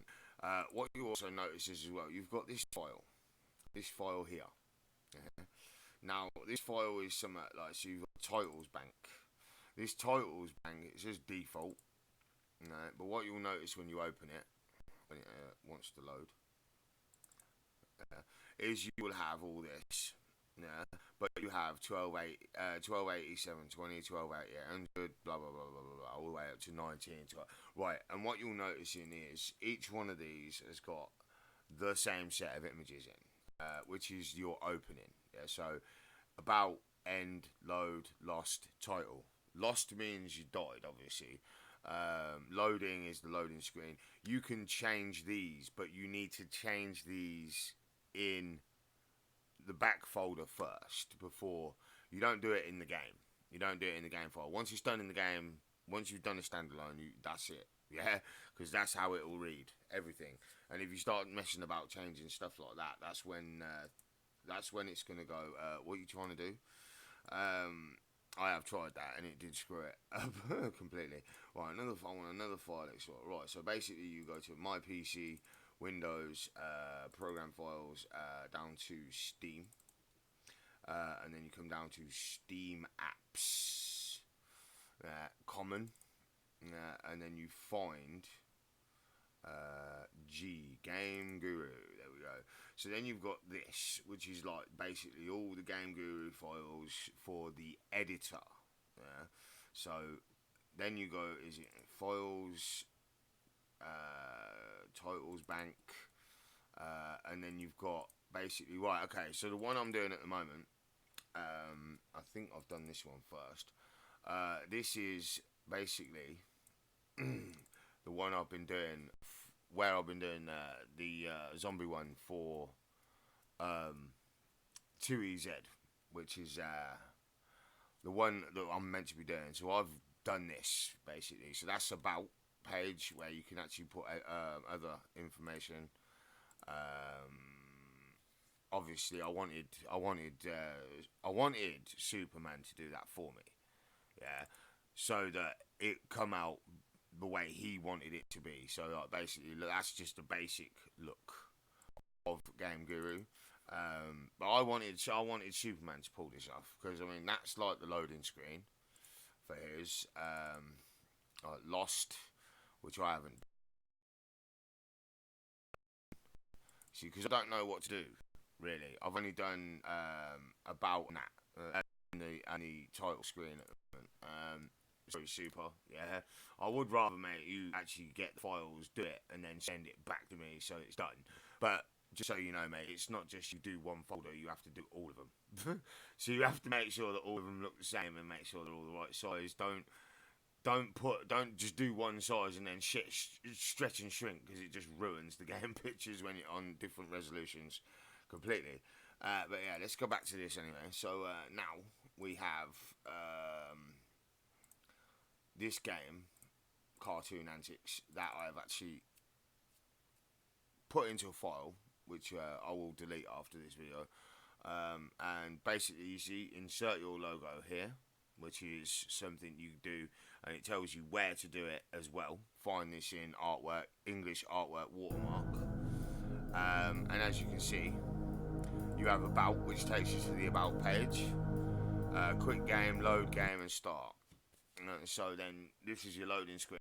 S1: What you also notice is as well, you've got this file here. Now this file is something like, so you've got titles bank. This titles bank, it says default, but what you'll notice when you open it, when it wants to load, is you will have all this. But you have 1287, 20, 1280, 100, blah blah blah blah blah, all the way up to 19. Right, and what you'll notice in is each one of these has got the same set of images in, which is your opening. So about, end, load, lost, title. Lost means you died, obviously. Loading is the loading screen. You can change these, but you need to change these in the back folder first, before you don't do it in the game. You don't do it in the game file. Once it's done in the game, once you've done a standalone, that's it. Because that's how it will read everything. And if you start messing about changing stuff like that, that's when it's gonna go. What are you trying to do? I have tried that and it did screw it up completely. Right, I want another file explorer. Right, so basically you go to My PC, Windows, Program Files, down to Steam, and then you come down to Steam Apps, Common, and then you find Game Guru. There we go. So then you've got this, which is like basically all the Game Guru files for the editor. So then you go, is it files, titles bank, and then you've got basically, right, okay, so the one I'm doing at the moment, I think I've done this one first. This is basically the one I've been doing, where I've been doing the zombie one for 2EZ, which is the one that I'm meant to be doing. So I've done this basically. So that's about page where you can actually put other information. Obviously, I wanted Superman to do that for me, so that it come out the way he wanted it to be. So like, basically, that's just a basic look of Game Guru. But I wanted Superman to pull this off because I mean that's like the loading screen for his Lost, which I haven't. See, because I don't know what to do really. I've only done about that on the title screen at the moment. Sorry, Super. Yeah, I would rather, mate, you actually get the files, do it, and then send it back to me so it's done. But just so you know, mate, it's not just you do one folder; you have to do all of them. So you have to make sure that all of them look the same and make sure they're all the right size. Don't just do one size and then stretch and shrink because it just ruins the game pictures when you're on different resolutions completely. But yeah, let's go back to this anyway. So now we have this game, Cartoon Antics, that I've actually put into a file, which I will delete after this video. And basically, you see, insert your logo here, which is something you do, and it tells you where to do it as well. Find this in artwork, English artwork watermark. And as you can see, you have about, which takes you to the about page. Quick game, load game, and start. So then this is your loading screen.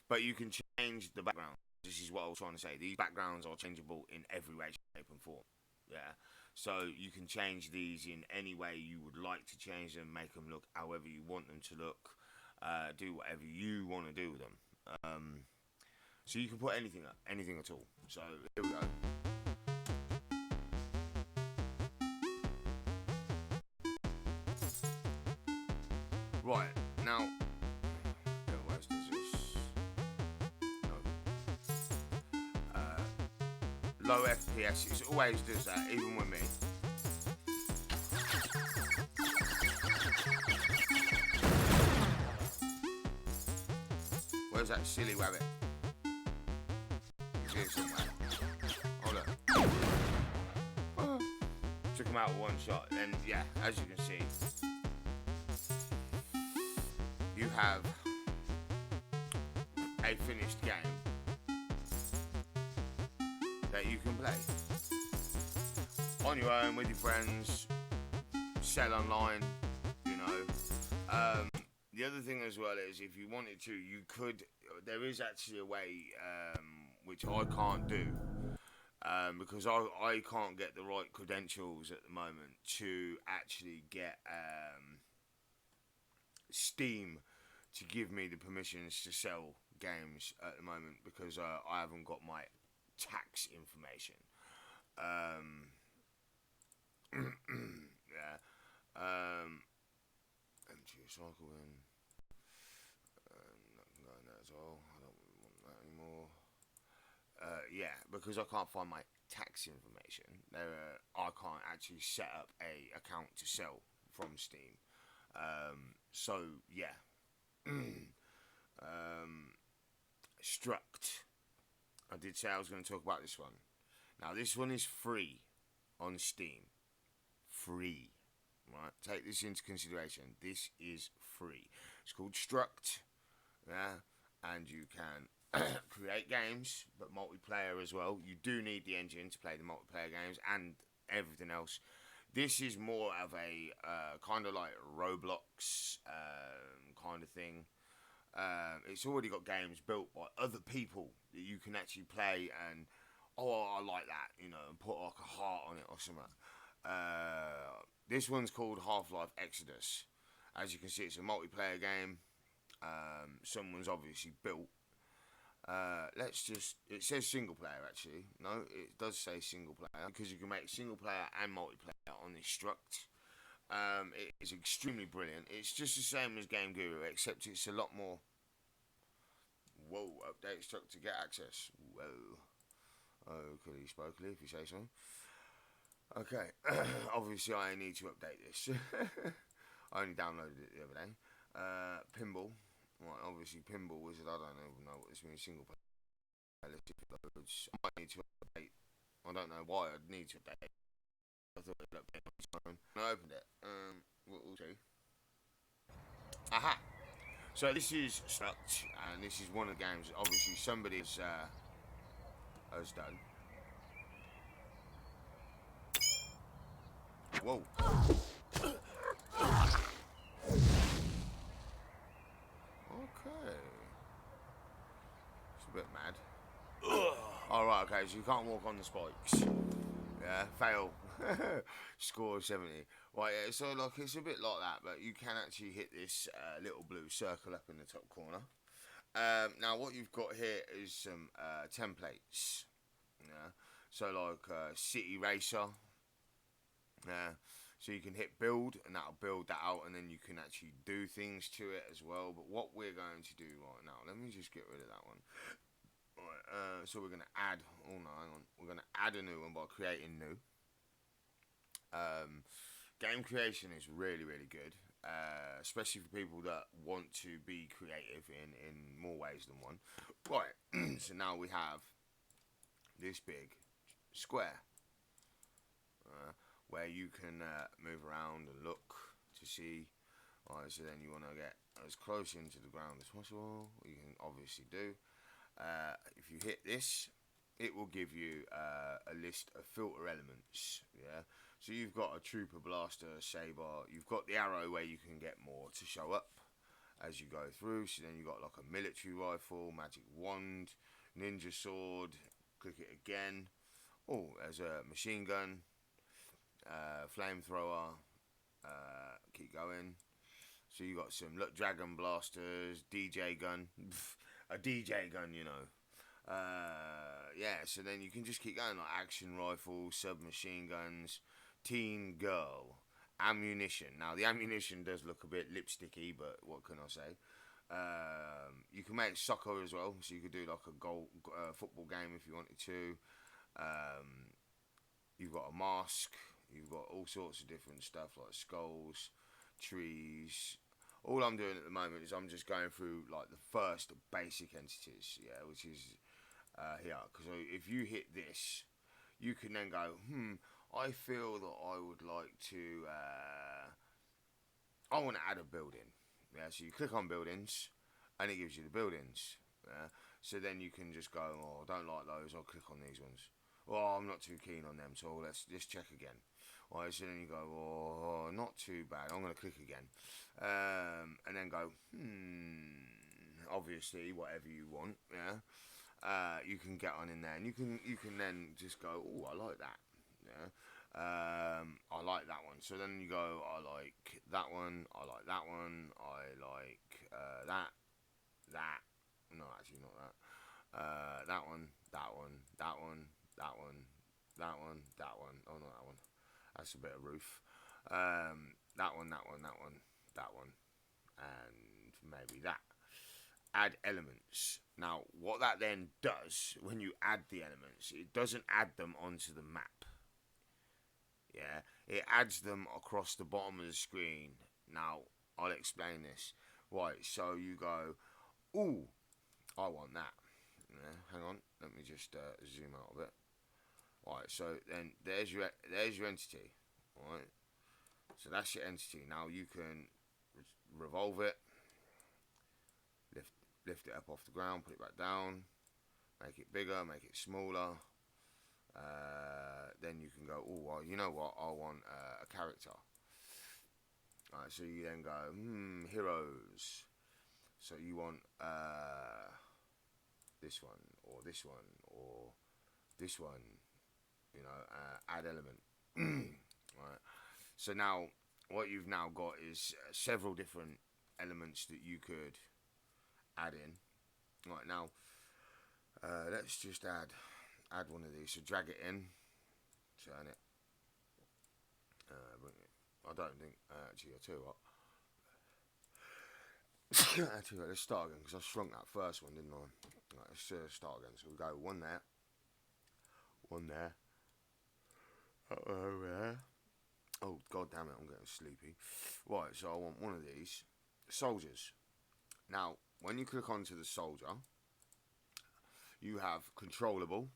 S1: But you can change the background. This is what I was trying to say. These backgrounds are changeable in every way, shape, and form. Yeah. So you can change these in any way you would like to change them, make them look however you want them to look, do whatever you want to do with them. So you can put anything at all. So here we go. Right, now, where's this? No. Low FPS, it always does that, even with me. Where's that silly rabbit? He's here somewhere. Hold on. Took him out with one shot, and yeah, as you can see, you have a finished game that you can play on your own with your friends, sell online, you know. The other thing as well is if you wanted to, you could, there is actually a way which I can't do because I can't get the right credentials at the moment to actually get Steam to give me the permissions to sell games at the moment because I haven't got my tax information. Yeah. Empty recycle in. Not going there at all. I don't want that anymore. Yeah, because I can't find my tax information. I can't actually set up a account to sell from Steam. So yeah. Struct. I did say I was going to talk about this one. Now this one is free on Steam. Free. Right? Take this into consideration. This is free. It's called Struct. Yeah. And you can create games, but multiplayer as well. You do need the engine to play the multiplayer games and everything else. This is more of a kind of like Roblox kind of thing. It's already got games built by other people that you can actually play and, oh, I like that, you know, and put like a heart on it or something. This one's called Half-Life Exodus. As you can see, it's a multiplayer game. Someone's obviously built. It says single player actually. No, it does say single player because you can make single player and multiplayer on this Struct. It is extremely brilliant. It's just the same as Game Guru, except it's a lot more. Whoa, update Struct to get access. Whoa. Okey spokely, if you say so. Okay, obviously I need to update this. I only downloaded it the other day. Pinball. Right, obviously Pinball Wizard, I don't even know what this means, single player. Let's see if it loads. I might need to update. I don't know why I'd need to update. I thought it'd update on its own. I opened it. We'll see. Aha! So this is Struct, and this is one of the games obviously somebody has done. Whoa. Okay. It's a bit mad. Alright, okay, so you can't walk on the spikes. Yeah, fail. Score 70. Right, yeah, so like it's a bit like that, but you can actually hit this little blue circle up in the top corner. Now what you've got here is some templates. Yeah, so like City Racer. Yeah, so you can hit build, and that'll build that out, and then you can actually do things to it as well. But what we're going to do right now, let me just get rid of that one. Right, so we're going to add. Oh no, hang on. We're going to add a new one by creating new. Game creation is really, really good, especially for people that want to be creative in more ways than one. Right, so now we have this big square where you can move around and look to see. Right, so then you want to get as close into the ground as possible. You can obviously do. If you hit this, it will give you a list of filter elements. Yeah. So you've got a trooper, blaster, saber. You've got the arrow where you can get more to show up as you go through. So then you've got like a military rifle, magic wand, ninja sword. Click it again. Oh, there's a machine gun, flamethrower. Keep going. So you got some dragon blasters, DJ gun, a DJ gun, you know. Yeah, so then you can just keep going, like action rifles, submachine guns, teen girl, ammunition. Now the ammunition does look a bit lipsticky, but what can I say? You can make soccer as well, so you could do like a football game if you wanted to. You've got a mask, you've got all sorts of different stuff like skulls, trees. All I'm doing at the moment is I'm just going through like the first basic entities, yeah, which is here. Because if you hit this, you can then go, I feel that I would like to, I want to add a building. Yeah, so you click on buildings, and it gives you the buildings. Yeah, so then you can just go, oh, I don't like those. I'll click on these ones. Oh, I'm not too keen on them, so let's just check again. Right, so then you go, oh, not too bad. I'm going to click again, and then go, obviously whatever you want. Yeah, you can get on in there, and you can then just go, oh, I like that. Yeah, I like that one. So then you go, I like that one. I like that one. I like that. No, actually not that. That one. That one. That one. That one. That one. That one. Oh, not that one. That's a bit of roof. That one, that one, that one, that one, and maybe that. Add elements. Now, what that then does, when you add the elements, it doesn't add them onto the map. Yeah, it adds them across the bottom of the screen. Now, I'll explain this. Right, so you go, ooh, I want that. Yeah, hang on, let me just zoom out a bit. Right, so then there's your entity. Right, so that's your entity. Now you can revolve it, lift it up off the ground, put it back down, make it bigger, make it smaller. Then you can go, oh, well, you know what? I want a character. Alright, so you then go, heroes. So you want this one, or this one, or this one. You know, add element. Right. So now, what you've now got is several different elements that you could add in. Right, now, let's just add one of these. So drag it in, turn it, bring it. I don't think, actually, I'll tell you what. Actually, let's start again, because I shrunk that first one, didn't I? Right, let's start again. So we go one there, there. Oh, god damn it, I'm getting sleepy. Right, so I want one of these. Soldiers. Now, when you click onto the soldier, you have controllable.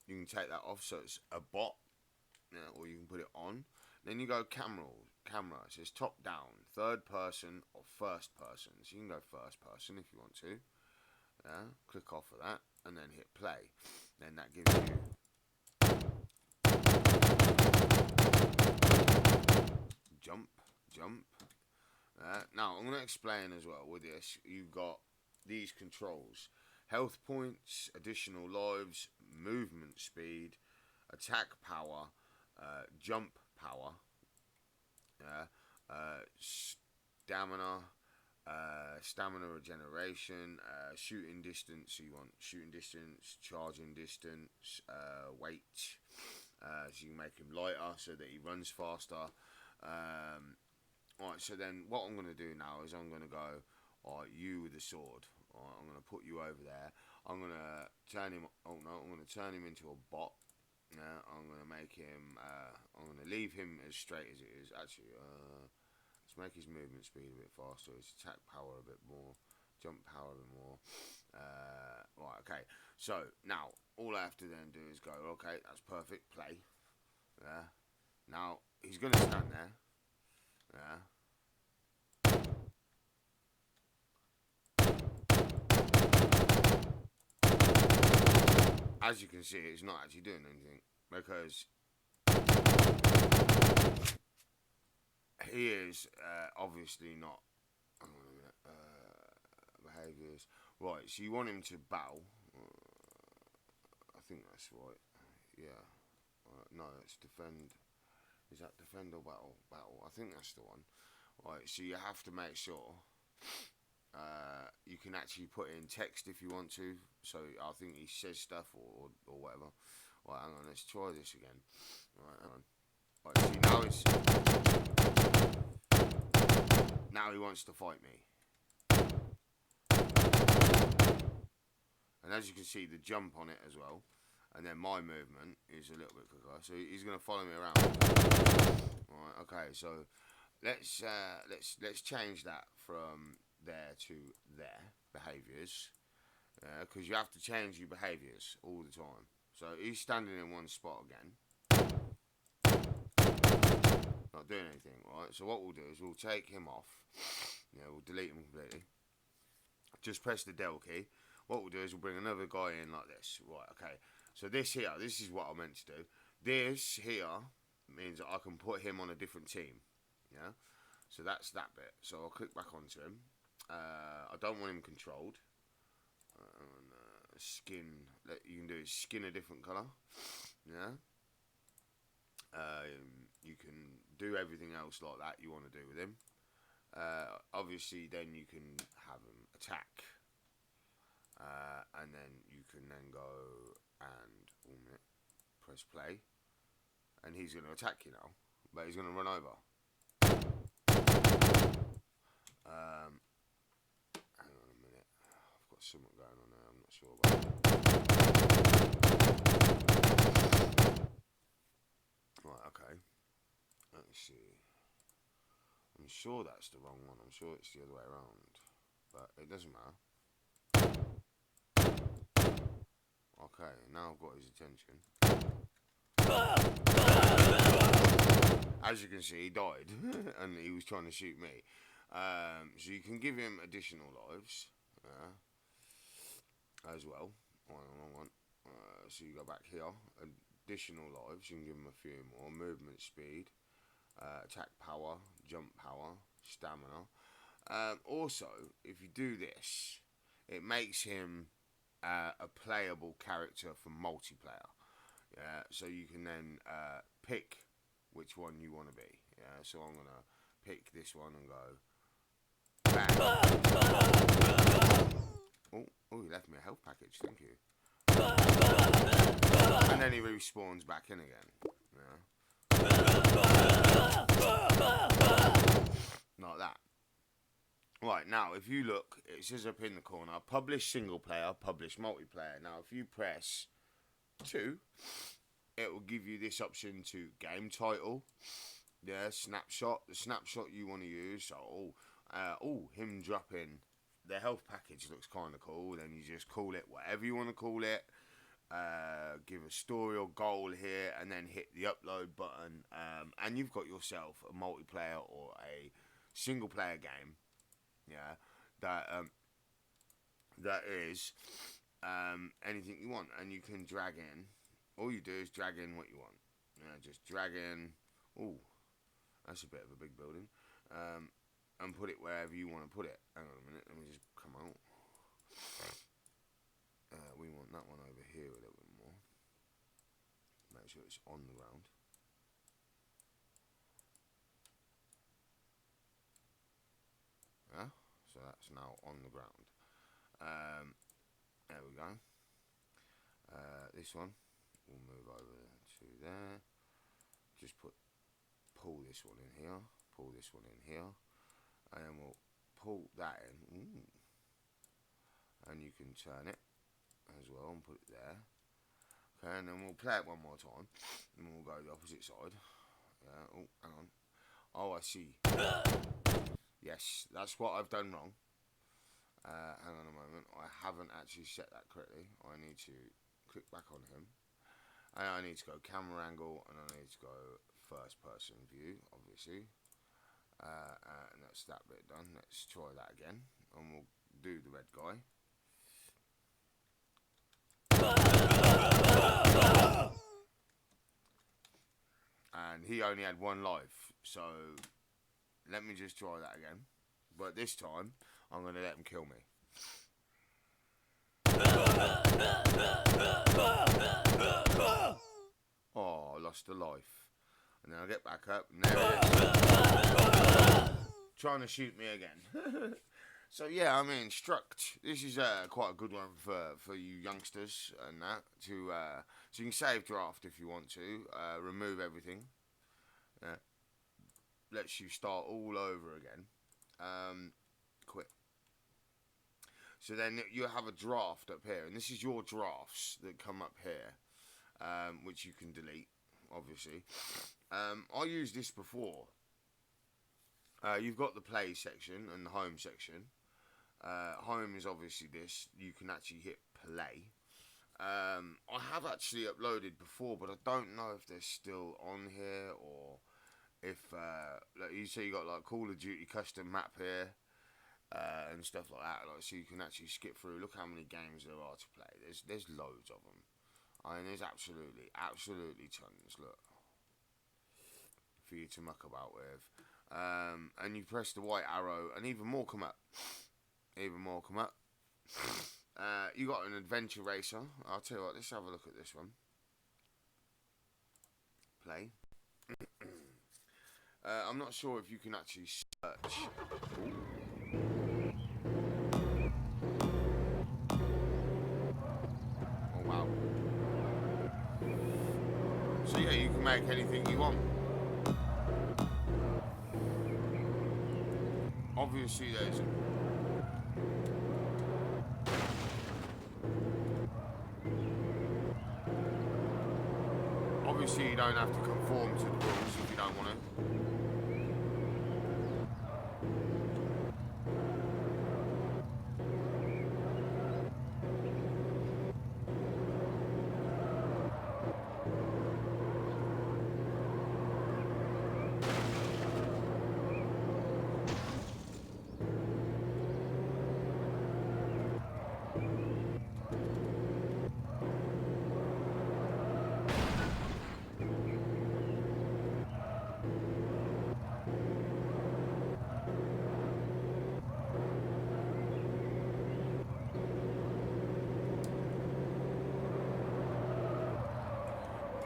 S1: You can take that off, so it's a bot. Yeah, or you can put it on. Then you go camera. It says top down, third person or first person. So you can go first person if you want to. Yeah, click off of that and then hit play. Then that gives you jump. Now, I'm going to explain as well with this. You've got these controls. Health points, additional lives, movement speed, attack power, jump power, stamina, stamina regeneration, shooting distance. So you want shooting distance, charging distance, weight. So you can make him lighter so that he runs faster. Alright, so then what I'm going to do now is I'm going to go, alright, you with the sword. Alright, I'm going to put you over there. I'm going to turn him, oh no, I'm going to turn him into a bot. Yeah, I'm going to make him, I'm going to leave him as straight as it is. Actually, let's make his movement speed a bit faster, his attack power a bit more, jump power a bit more. Right, okay. So, now, all I have to then do is go, okay, that's perfect, play. Yeah. Now, he's going to stand there. Yeah. As you can see, it's not actually doing anything because he is obviously not. Hang on a minute. Behaviours. Right, so you want him to bow. I think that's right. Yeah. No, it's defend. Is that defend or battle? Battle. I think that's the one. Right, so you have to make sure you can actually put in text if you want to. So I think he says stuff or whatever. Right, hang on, let's try this again. Right, hang on. Right, see now he wants to fight me. And as you can see, the jump on it as well. And then my movement is a little bit quicker. So he's going to follow me around. Right, okay, so let's change that from there to there, behaviours. Because you have to change your behaviours all the time. So he's standing in one spot again. Not doing anything, right? So what we'll do is we'll take him off. Yeah, we'll delete him completely. Just press the del key. What we'll do is we'll bring another guy in like this. Right, okay. So this here, this is what I meant to do. This here means that I can put him on a different team. Yeah? So that's that bit. So I'll click back onto him. I don't want him controlled. Skin, you can do his skin a different colour. Yeah? You can do everything else like that you want to do with him. Obviously, then you can have him attack. And then you can then go and press play. And he's going to attack you now. But he's going to run over. Hang on a minute. I've got something going on there. I'm not sure about it. Right, okay. Let's see. I'm sure that's the wrong one. I'm sure it's the other way around. But it doesn't matter. Okay, now I've got his attention. As you can see, he died. And he was trying to shoot me. So you can give him additional lives. As well. Wrong one. So you go back here. Additional lives. You can give him a few more. Movement speed. Attack power. Jump power. Stamina. Also, if you do this, it makes him a playable character for multiplayer. Yeah, so you can then pick which one you want to be. Yeah, so I'm gonna pick this one and go. Bang. Oh, he left me a health package. Thank you. And then he respawns back in again. Yeah. Like that. Right, now, if you look, it says up in the corner, publish single player, publish multiplayer. Now, if you press 2, it will give you this option to game title. Yeah, snapshot. The snapshot you want to use. So, him dropping the health package looks kind of cool. Then you just call it whatever you want to call it. Give a story or goal here, and then hit the upload button. And you've got yourself a multiplayer or a single player game. Yeah, that is anything you want, and you can drag in. All you do is drag in what you want. Just drag in. Oh, that's a bit of a big building. and put it wherever you want to put it. Hang on a minute, let me just come out. We want that one over here a little bit more. Make sure it's on the ground. Yeah, so that's now on the ground. There we go. This one we'll move over to there. Just pull this one in here, pull this one in here, and then we'll pull that in. Ooh. And you can turn it as well and put it there. Okay, and then we'll play it one more time, and we'll go the opposite side. Yeah. Oh, hang on. Oh, I see. Yes, that's what I've done wrong. Hang on a moment. I haven't actually set that correctly. I need to click back on him. And I need to go camera angle, and I need to go first person view, obviously. And that's that bit done. Let's try that again, and we'll do the red guy. And he only had one life, so let me just try that again. But this time, I'm going to let him kill me. Oh, I lost a life. And then I get back up, and there it is. Trying to shoot me again. So yeah, I mean, Struct. This is quite a good one for you youngsters and that. So you can save draft if you want to. Remove everything. Lets you start all over again. Quit. So then you have a draft up here, and this is your drafts that come up here, which you can delete, obviously. I used this before. You've got the play section and the home section. Home is obviously this. You can actually hit play. I have actually uploaded before, but I don't know if they're still on here, or if like you see, you got like Call of Duty custom map here. And stuff like that, like, so you can actually skip through. Look how many games there are to play. There's loads of them. I mean, there's absolutely tons. Look, for you to muck about with. And you press the white arrow, and even more come up. You got an adventure racer. I'll tell you what. Let's have a look at this one. Play. I'm not sure if you can actually search. Ooh. Wow. So yeah, you can make anything you want. Obviously there's obviously you don't have to conform to the rules if you don't want to.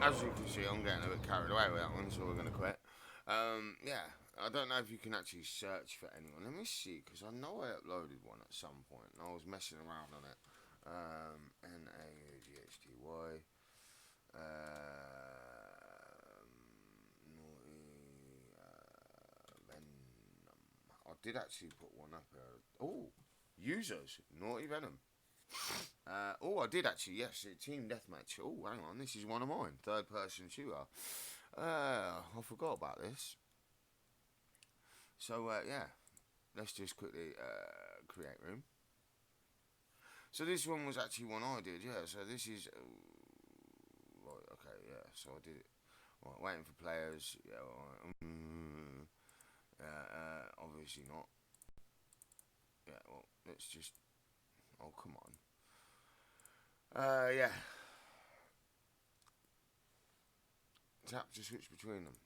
S1: As you can see, I'm getting a bit carried away with that one, so we're going to quit. Yeah, I don't know if you can actually search for anyone. Let me see, because I know I uploaded one at some point, and I was messing around on it. N-A-U-G-H-T-Y. Venom. I did actually put one up here. Oh, users, Naughty Venom. I did actually, yes, Team Deathmatch. Oh, hang on, this is one of mine, third person shooter. I forgot about this. So, yeah, let's just quickly create room. So this one was actually one I did, yeah, so this is, right, okay, yeah, so I did it. Right, waiting for players, yeah, obviously not. Yeah, well, let's just, oh, come on. Yeah. Tap to switch between them.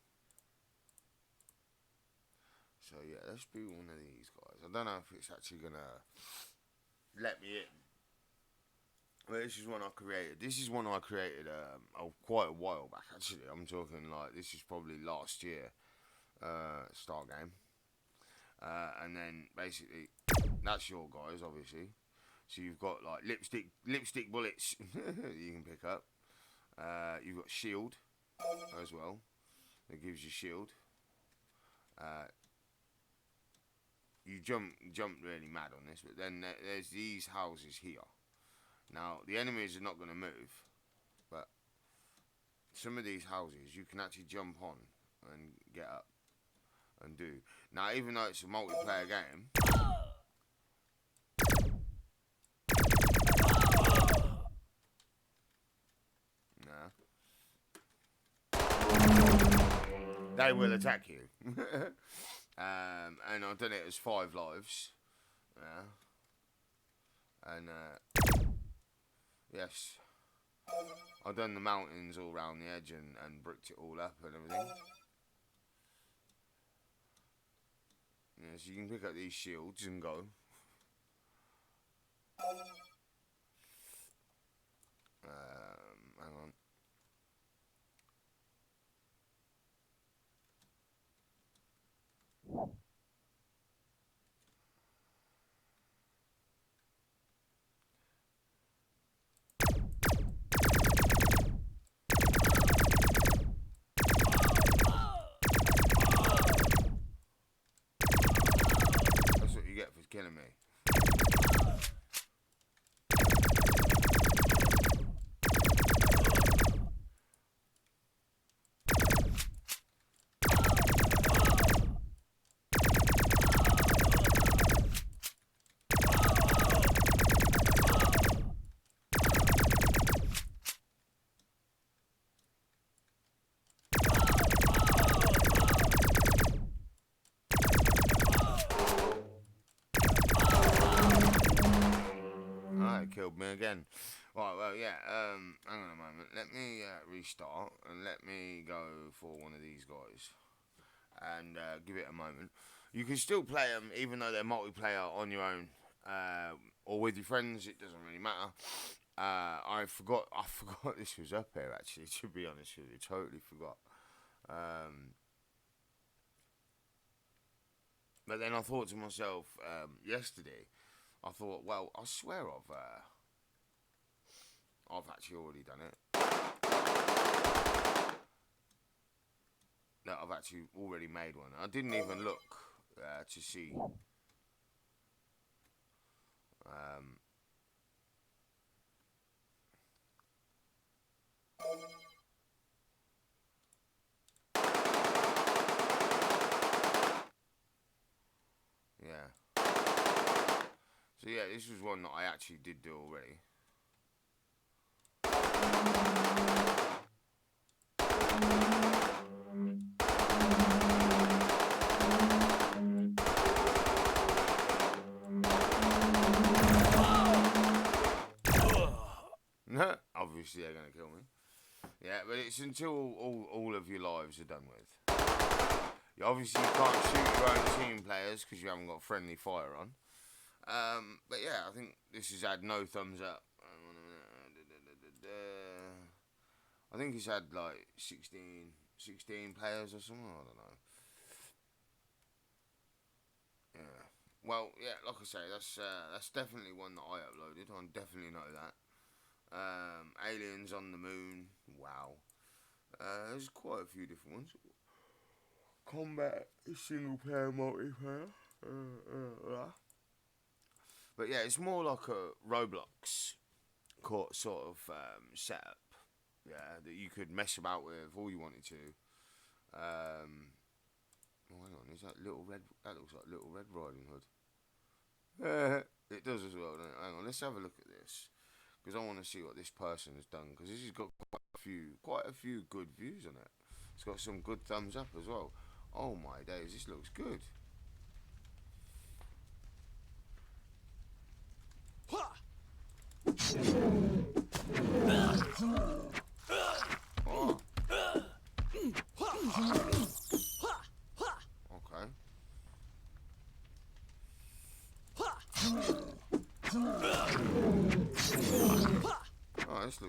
S1: So yeah, let's be one of these guys. I don't know if it's actually gonna let me in. But this is one I created. This is one I created quite a while back. Actually, I'm talking like this is probably last year. Start game. And then basically that's your guys, obviously. So you've got like lipstick bullets you can pick up. You've got shield as well. It gives you shield. You jump really mad on this, but then there's these houses here. Now the enemies are not going to move, but some of these houses you can actually jump on and get up and do. Now even though it's a multiplayer game, they will attack you. And I've done it as 5 lives. Yeah. And yes, I've done the mountains all around the edge and bricked it all up and everything. Yeah, so you can pick up these shields and go. Hang on. That's what you get for killing me. Killed me again. Right, well, yeah, hang on a moment. Let me restart and let me go for one of these guys and give it a moment. You can still play them even though they're multiplayer on your own or with your friends. It doesn't really matter. I forgot this was up here actually, to be honest with you. Totally forgot. But then I thought to myself yesterday, I thought, well, I swear I've actually already done it. No, I've actually already made one. I didn't even look to see. Yeah. So yeah, this was one that I actually did do already. Obviously they're going to kill me. Yeah, but it's until all of your lives are done with. Obviously you can't shoot your own team players because you haven't got friendly fire on. But yeah, I think this has had no thumbs up. I think it's had like 16 players or something, I don't know. Yeah. Well, yeah, like I say, that's definitely one that I uploaded. I definitely know that. Aliens on the Moon. Wow. There's quite a few different ones. Combat, single player, multiplayer. But yeah, it's more like a Roblox sort of setup. Yeah, that you could mess about with all you wanted to. Oh, hang on, is that little red? That looks like Little Red Riding Hood. It does as well, doesn't it? Hang on, let's have a look at this because I want to see what this person has done because this has got quite a few good views on it. It's got some good thumbs up as well. Oh my days, this looks good. Oh. Okay.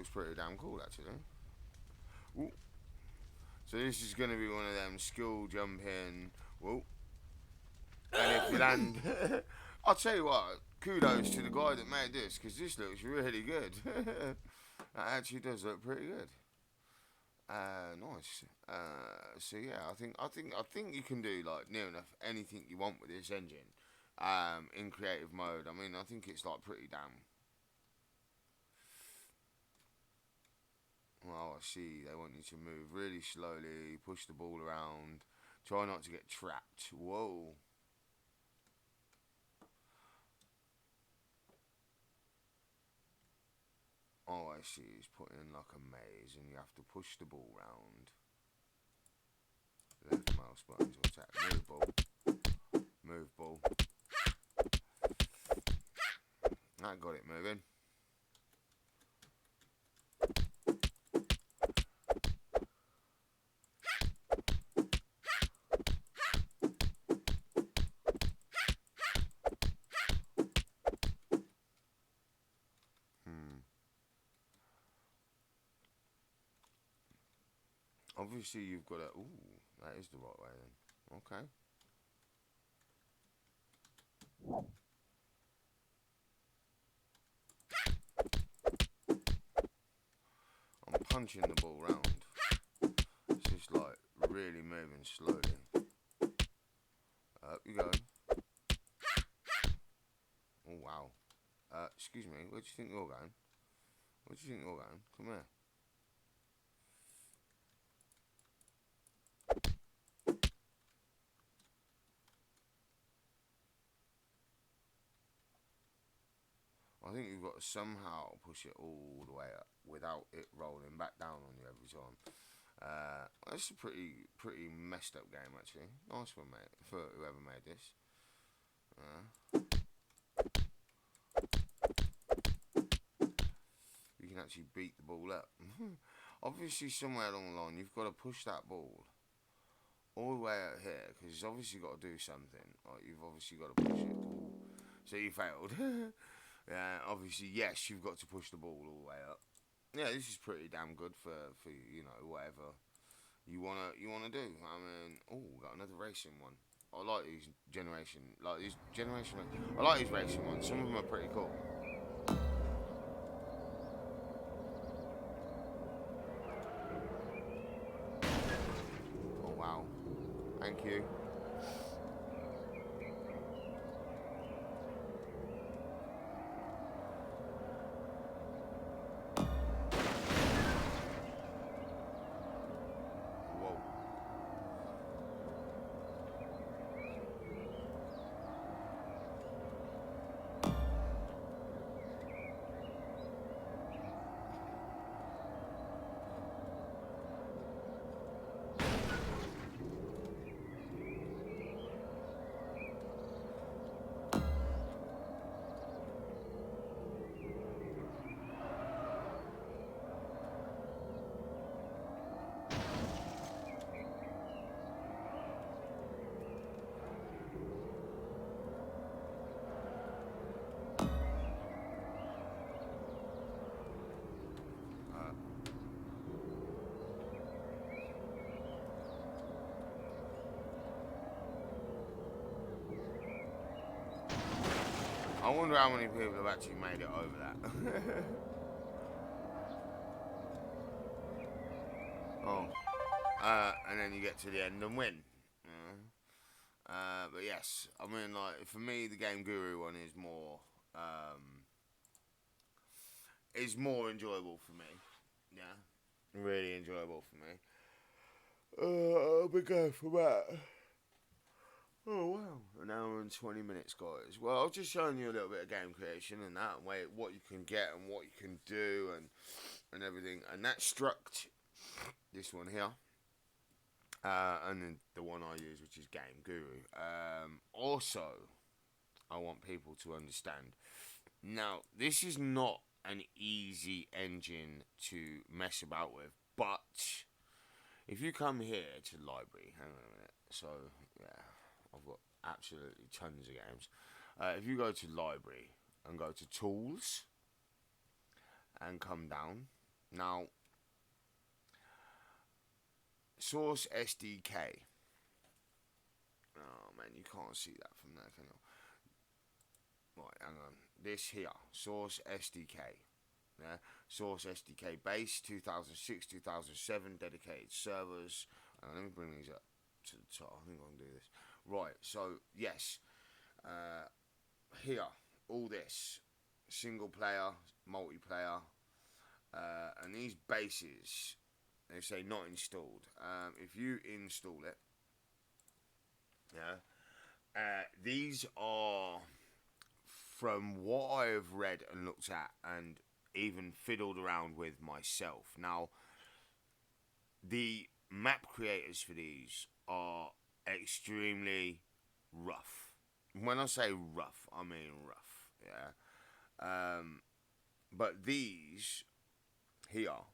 S1: looks pretty damn cool actually. Ooh. So this is going to be one of them skill jumping. Whoa. And if you land, I'll tell you what. Kudos to the guy that made this because this looks really good. That actually does look pretty good. Nice. So yeah, I think you can do like near enough anything you want with this engine. In creative mode. I mean, I think it's like pretty damn. Well, I see. They want you to move really slowly, push the ball around, try not to get trapped. Whoa. Oh, I see. He's put in like a maze, and you have to push the ball round. Left mouse button to attack. Move ball. Move ball. That got it moving. Obviously, you've got to. Ooh, that is the right way then. Okay. I'm punching the ball round. It's just like really moving slowly. Up you go. Oh wow. Excuse me. Where do you think you're going? Where do you think you're going? Come here. I think you've got to somehow push it all the way up without it rolling back down on you every time. It's a pretty messed up game actually. Nice one, mate, for whoever made this. You can actually beat the ball up. Obviously, somewhere along the line, you've got to push that ball all the way out here because it's obviously got to do something. Like you've obviously got to push it. Ooh. So you failed. Yeah, obviously, yes, you've got to push the ball all the way up. Yeah, this is pretty damn good for you know whatever you wanna do. I mean, oh, got another racing one. I like these generation. I like these racing ones. Some of them are pretty cool. Oh wow, thank you. Whoa. Uh, I wonder how many people have actually made it over that. Oh, and then you get to the end and win. But yes, I mean, like for me, the Game Guru one is more enjoyable for me. Yeah, really enjoyable for me. I'll be going for that. Oh wow, an hour and 20 minutes, guys. Well, I've just shown you a little bit of game creation and that, and what you can get and what you can do and everything. And that struct this one here, and then the one I use, which is Game Guru. Also, I want people to understand. Now, this is not an easy engine to mess about with, but if you come here to the library, hang on a minute. So yeah, I've got absolutely tons of games. If you go to library and go to tools and come down, Now, Source SDK. Oh man, you can't see that from there, can you? Right, hang on. This here, Source SDK. Yeah, Source SDK base 2006, 2007, dedicated servers. Let me bring these up to the top. I think I can do this. Right, so yes, here, all this single player, multiplayer, and these bases, they say not installed. If you install it, yeah, these are, from what I've read and looked at and even fiddled around with myself. Now, the map creators for these are extremely rough. When I say rough, I mean rough, yeah. But these here,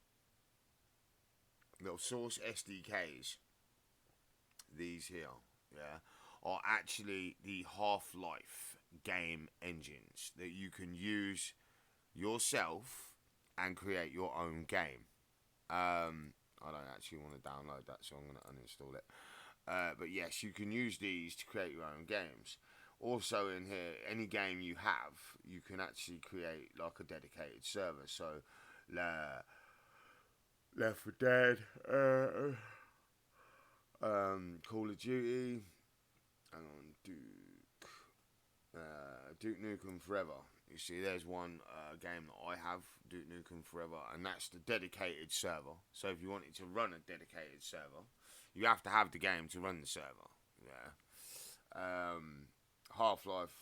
S1: little Source SDKs, these here, yeah, are actually the Half-Life game engines that you can use yourself and create your own game. I don't actually want to download that, so I'm going to uninstall it. But yes, you can use these to create your own games. Also in here, any game you have, you can actually create like a dedicated server. So, Left 4 Dead, Call of Duty, hang on, Duke Nukem Forever. You see, there's one game that I have, Duke Nukem Forever, and that's the dedicated server. So if you wanted to run a dedicated server, you have to have the game to run the server. Yeah. Half-Life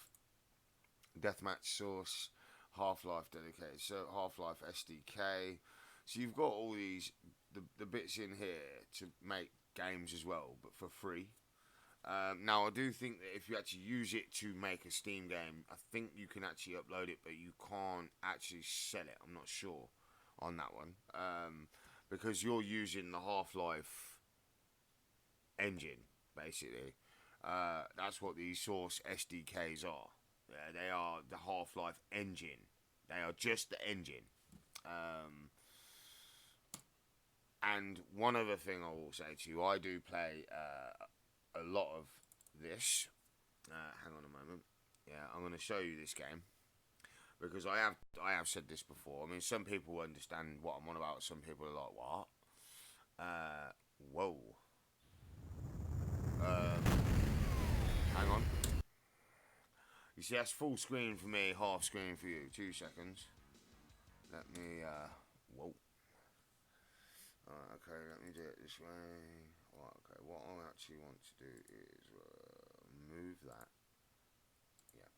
S1: Deathmatch Source, Half-Life dedicated, so Half-Life SDK. So you've got all these the bits in here to make games as well, but for free. Now, I do think that if you actually use it to make a Steam game, I think you can actually upload it, but you can't actually sell it. I'm not sure on that one, because you're using the Half-Life engine, basically. That's what these Source SDKs are. Yeah, they are the Half-Life engine. They are just the engine. And one other thing I will say to you, I do play a lot of this. Hang on a moment. Yeah, I'm going to show you this game because I have said this before. I mean, some people understand what I'm on about. Some people are like, what? Whoa. Hang on. You see, that's full screen for me, half screen for you. 2 seconds. Let me, whoa. Okay, let me do it this way. Right, okay, what I actually want to do is move that. Yeah,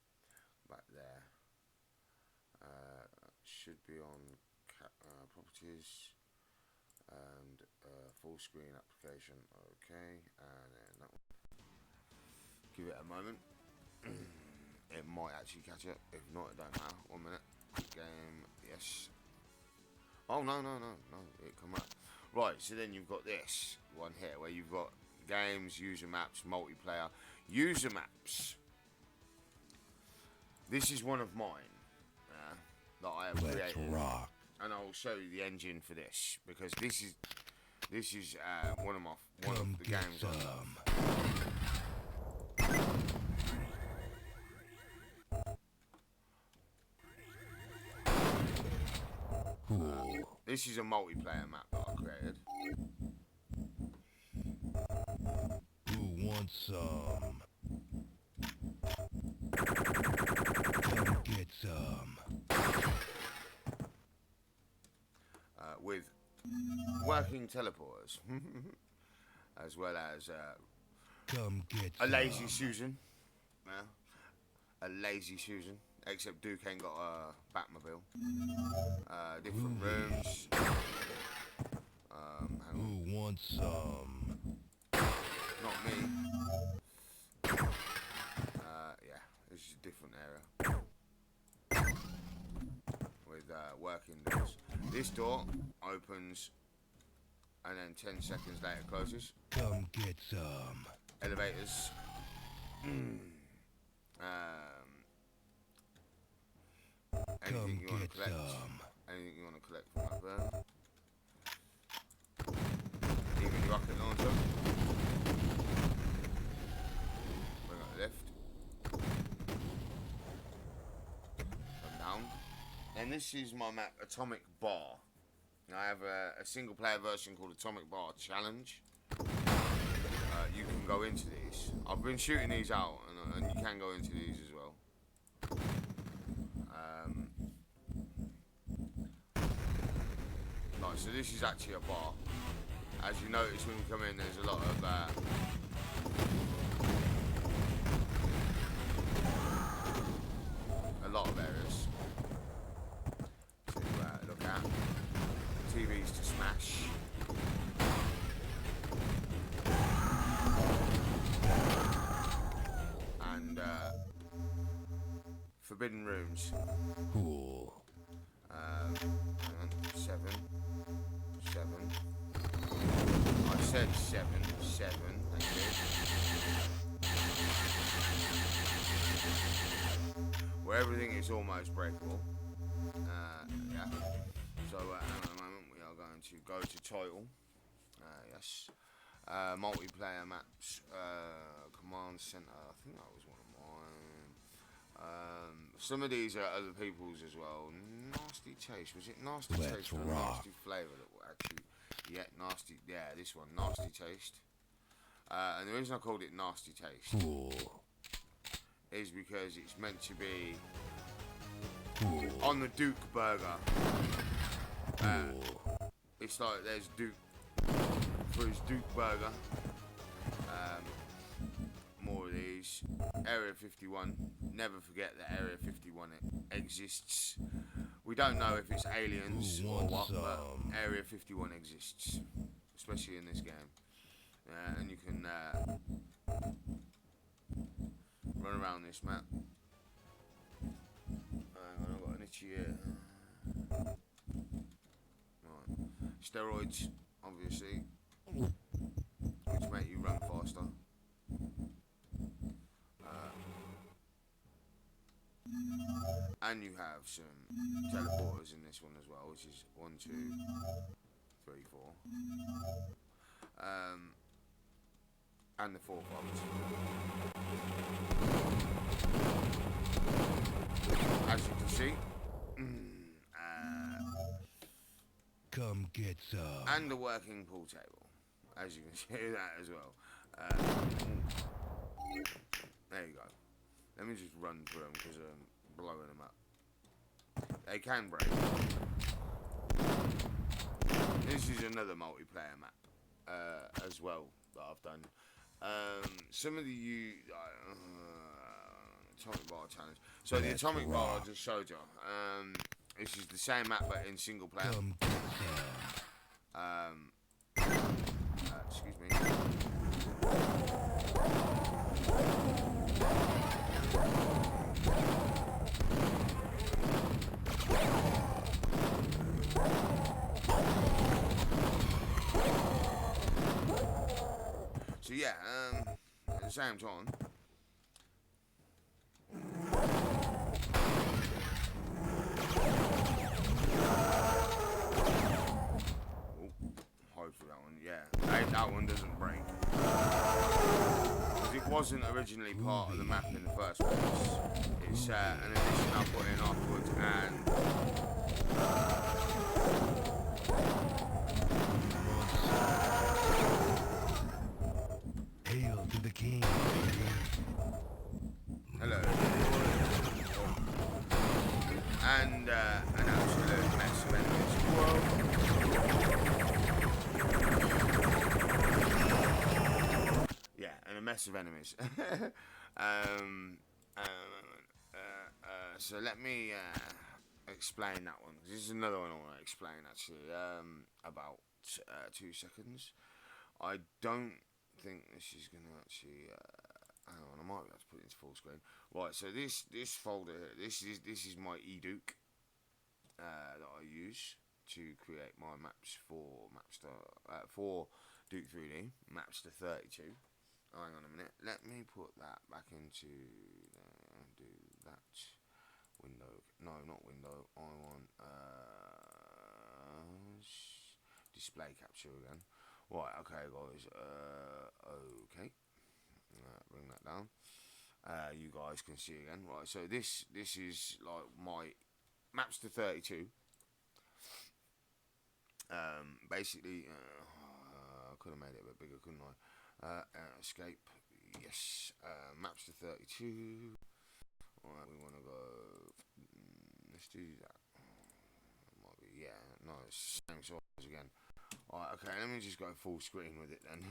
S1: back there. Should be on properties and full screen application. Okay, and then that one. Give it a moment. It might actually catch it. If not, it don't matter. 1 minute. Game, yes. Oh, no, it come up. Right, so then you've got this one here where you've got games, user maps, multiplayer. User maps. This is one of mine that I have created.
S2: Let's rock.
S1: And I'll show you the engine for this because this is one of the games I love. This is a multiplayer map that I created.
S2: Who wants some? Come get some.
S1: With working teleporters, as well as
S2: Come get
S1: a lazy
S2: some.
S1: Susan. A lazy Susan. Except Duke ain't got a Batmobile. Different rooms. Hang on.
S2: Who wants some?
S1: Not me. Yeah, this is a different area. With working doors. This door opens and then 10 seconds later closes.
S2: Come get some.
S1: Elevators. Anything you want to collect. Anything you want to collect from up there. rocket launcher. Bring up left. Come down. And this is my map, Atomic Bar. I have a single player version called Atomic Bar Challenge. You can go into these. I've been shooting these out, and you can go into these as well. Right, so this is actually a bar. As you notice when you come in, there's a lot of areas to look at. TVs to smash. And forbidden rooms.
S2: Cool.
S1: Hang on, 7. I said 7. Thank you. Where everything is almost breakable. Yeah. So at the moment we are going to go to title. Yes. Multiplayer maps. Command center. I think that was one of mine. Some of these are other people's as well. Nasty Taste. Was it Nasty Taste or Nasty Flavor that will actually? Yeah, Nasty. Yeah, this one, Nasty Taste. And the reason I called it Nasty Taste is because it's meant to be on the Duke burger. It's like there's Duke for his Duke burger. More of these. Area 51. Never forget that Area 51 exists. We don't know if it's aliens or what, but Area 51 exists, especially in this game. And you can run around this map. Hang on, I've got an itchy ear. Right. Steroids, obviously, which make you run faster. And you have some teleporters in this one as well, which is 1, 2, 3, 4. And the 4 bombs. As you can see.
S2: Come get some.
S1: And the working pool table. As you can see that as well. There you go. Let me just run through them because I'm blowing them up. They can break. This is another multiplayer map as well that I've done. Some of the Atomic Bar Challenge. So the Atomic Bar I just showed you. This is the same map but in single player.
S2: Come get some.
S1: Excuse me. So yeah, at the same time, hopefully that one, yeah, that one doesn't break. Because it wasn't originally part of the map in the first place. It's an addition I put in afterwards, and
S2: Hail to the king.
S1: hello. And an absolute mess of enemies. Whoa. Yeah, and a mess of enemies. So let me explain that one. This is another one I want to explain actually. About 2 seconds. I don't think this is going to actually. Hang on, I might be able to put it into full screen. Right, so this folder here, this is my eDuke that I use to create my maps for for Duke 3D Mapster 32. Hang on a minute. Let me put that back into do that window. No, not window. I want display capture again. Right, okay, guys. Okay. Bring that down. You guys can see again. Right, so this is like my maps to 32. Basically, I could have made it a bit bigger, couldn't I? Escape. Yes. Maps to 32. Alright, we want to go. Let's do that. Might be, yeah, no, it's same size again. Alright, okay, let me just go full screen with it then.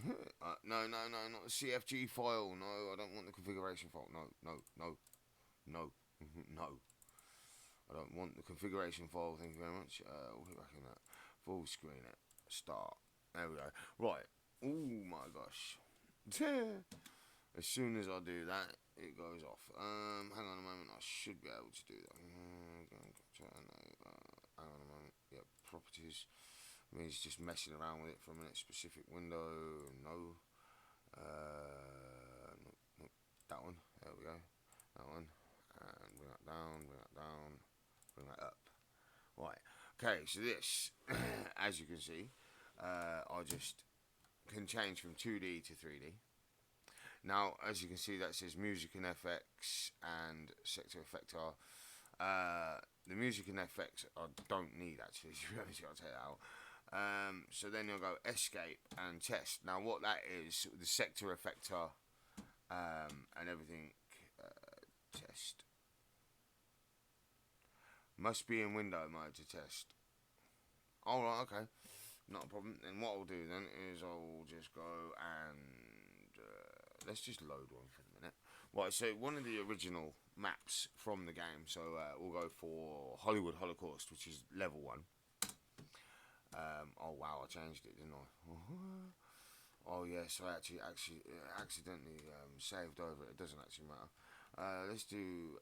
S1: No, not the CFG file. No, I don't want the configuration file. No. No. I don't want the configuration file. Thank you very much. We'll get back in that. Full screen it. Start. There we go. Right. Oh my gosh. As soon as I do that, it goes off. Hang on a moment. I should be able to do that. Hang on a moment. Yep. Properties. Means just messing around with it for a minute. Specific window. No. No. That one. There we go. That one. And bring that down. Bring that down. Bring that up. Right. Okay. So this, as you can see, I just can change from 2D to 3D. Now, as you can see, that says music and FX and sector effector. The music and FX I don't need actually. To be honest, I'll take that out. So then you'll go escape and test. Now, what that is, the sector effector and everything. Test must be in window mode to test. All right, okay, not a problem. Then what I'll do then is I'll just go and. Let's just load one for the minute. Right, so one of the original maps from the game. So we'll go for Hollywood Holocaust, which is level 1. Oh wow, I changed it, didn't I? Oh yes, I actually accidentally saved over it. It doesn't actually matter. Let's do.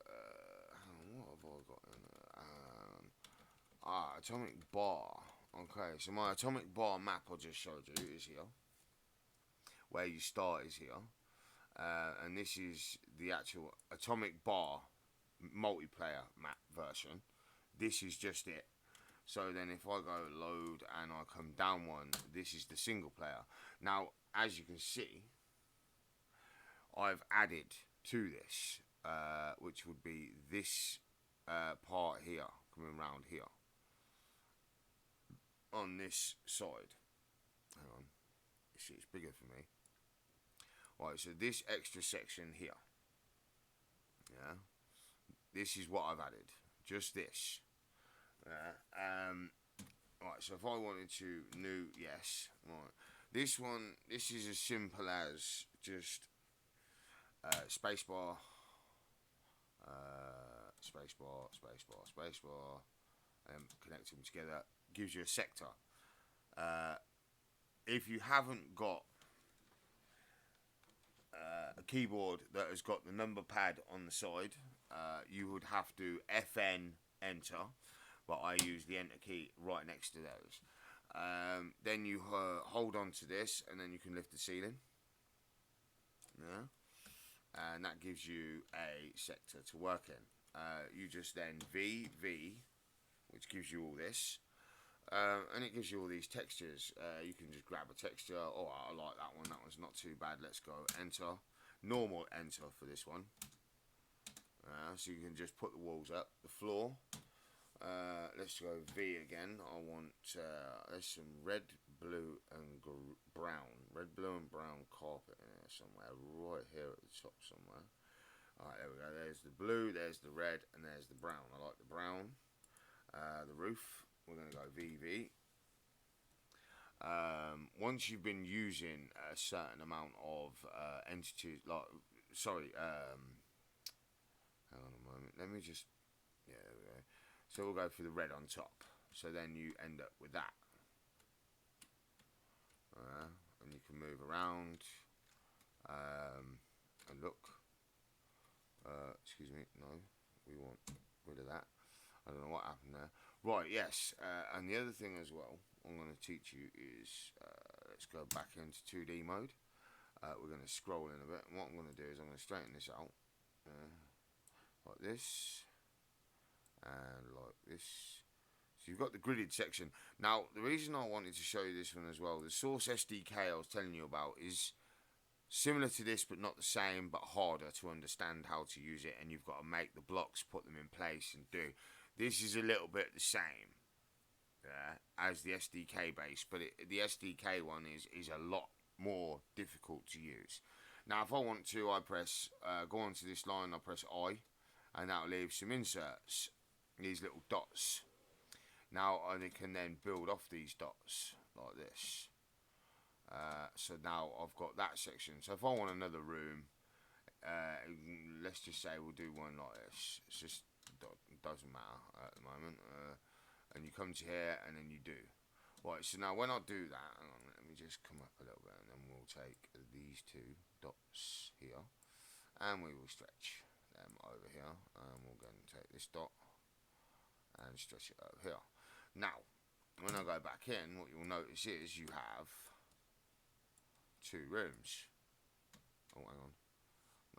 S1: What have I got in there? Atomic bar. Okay, so my atomic bar map I just showed you is here. Where you start is here. And this is the actual Atomic Bar multiplayer map version. This is just it. So then if I go load and I come down one, this is the single player. Now, as you can see, I've added to this, which would be this part here, coming around here. On this side. Hang on. You see, it's bigger for me. Right, so this extra section here, yeah, this is what I've added, just this. Right, so if I wanted to new, yes, right, this is as simple as just spacebar, spacebar, and connect them together, gives you a sector. If you haven't got a keyboard that has got the number pad on the side, you would have to FN enter, but I use the enter key right next to those. Then you hold on to this and then you can lift the ceiling, yeah, and that gives you a sector to work in. You just then VV, which gives you all this. And it gives you all these textures. You can just grab a texture. Oh, I like that one. That one's not too bad. Let's go enter. Normal enter for this one. So you can just put the walls up. The floor. Let's go V again. I want there's some red, blue, and brown. Red, blue, and brown carpet in there somewhere. Right here at the top somewhere. Alright, there we go. There's the blue. There's the red, and there's the brown. I like the brown. The roof. We're going to go VV. Once you've been using a certain amount of entities, like, sorry, hang on a moment, let me just, yeah, there we go. So we'll go for the red on top. So then you end up with that. And you can move around and look. Excuse me, no, we want rid of that. I don't know what happened there. Right, yes, and the other thing as well I'm going to teach you is, let's go back into 2D mode. We're going to scroll in a bit, and what I'm going to do is I'm going to straighten this out, like this, and like this. So So you've got the gridded section. Now, the reason I wanted to show you this one as well, the Source SDK I was telling you about is similar to this, but not the same, but harder to understand how to use it, and you've got to make the blocks, put them in place, and do. This is a little bit the same as the SDK base, but the SDK one is a lot more difficult to use. Now, if I want to, I press, go onto this line, I press I, and that'll leave some inserts, these little dots. Now, I can then build off these dots, like this. So now I've got that section. So if I want another room, let's just say we'll do one like this. It's just, it doesn't matter at the moment. And you come to here, and then you do. Right, so now when I do that, hang on, let me just come up a little bit, and then we'll take these two dots here, and we will stretch them over here, and we'll go and take this dot, and stretch it over here. Now, when I go back in, what you'll notice is you have 2 rooms. Oh, hang on.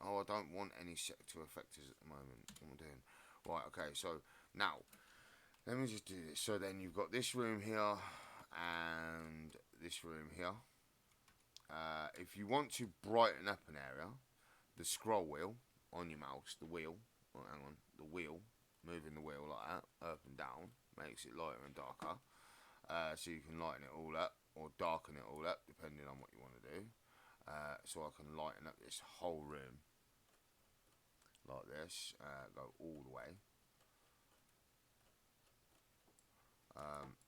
S1: Oh, I don't want any sector effectors at the moment. What am I doing? Right, okay, so now, let me just do this. So then you've got this room here, and this room here. If you want to brighten up an area, the scroll wheel on your mouse, the wheel, oh, hang on, the wheel, moving the wheel like that, up and down, makes it lighter and darker. So you can lighten it all up, or darken it all up, depending on what you want to do. So I can lighten up this whole room, like this, go all the way.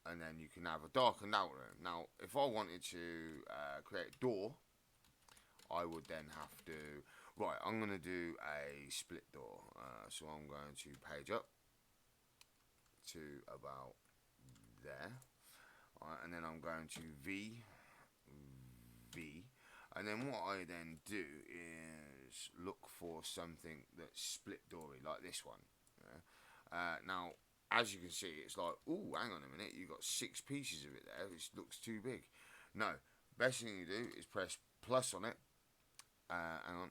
S1: And then you can have a darkened out room. Now, if I wanted to create a door, I would then have to, right, I'm going to do a split door. So I'm going to page up to about there. And then I'm going to V, and then what I then do is look for something that's split doory, like this one. Now, as you can see, it's like, ooh, hang on a minute, you've got 6 pieces of it there, which looks too big. No, best thing you do is press plus on it. Hang on.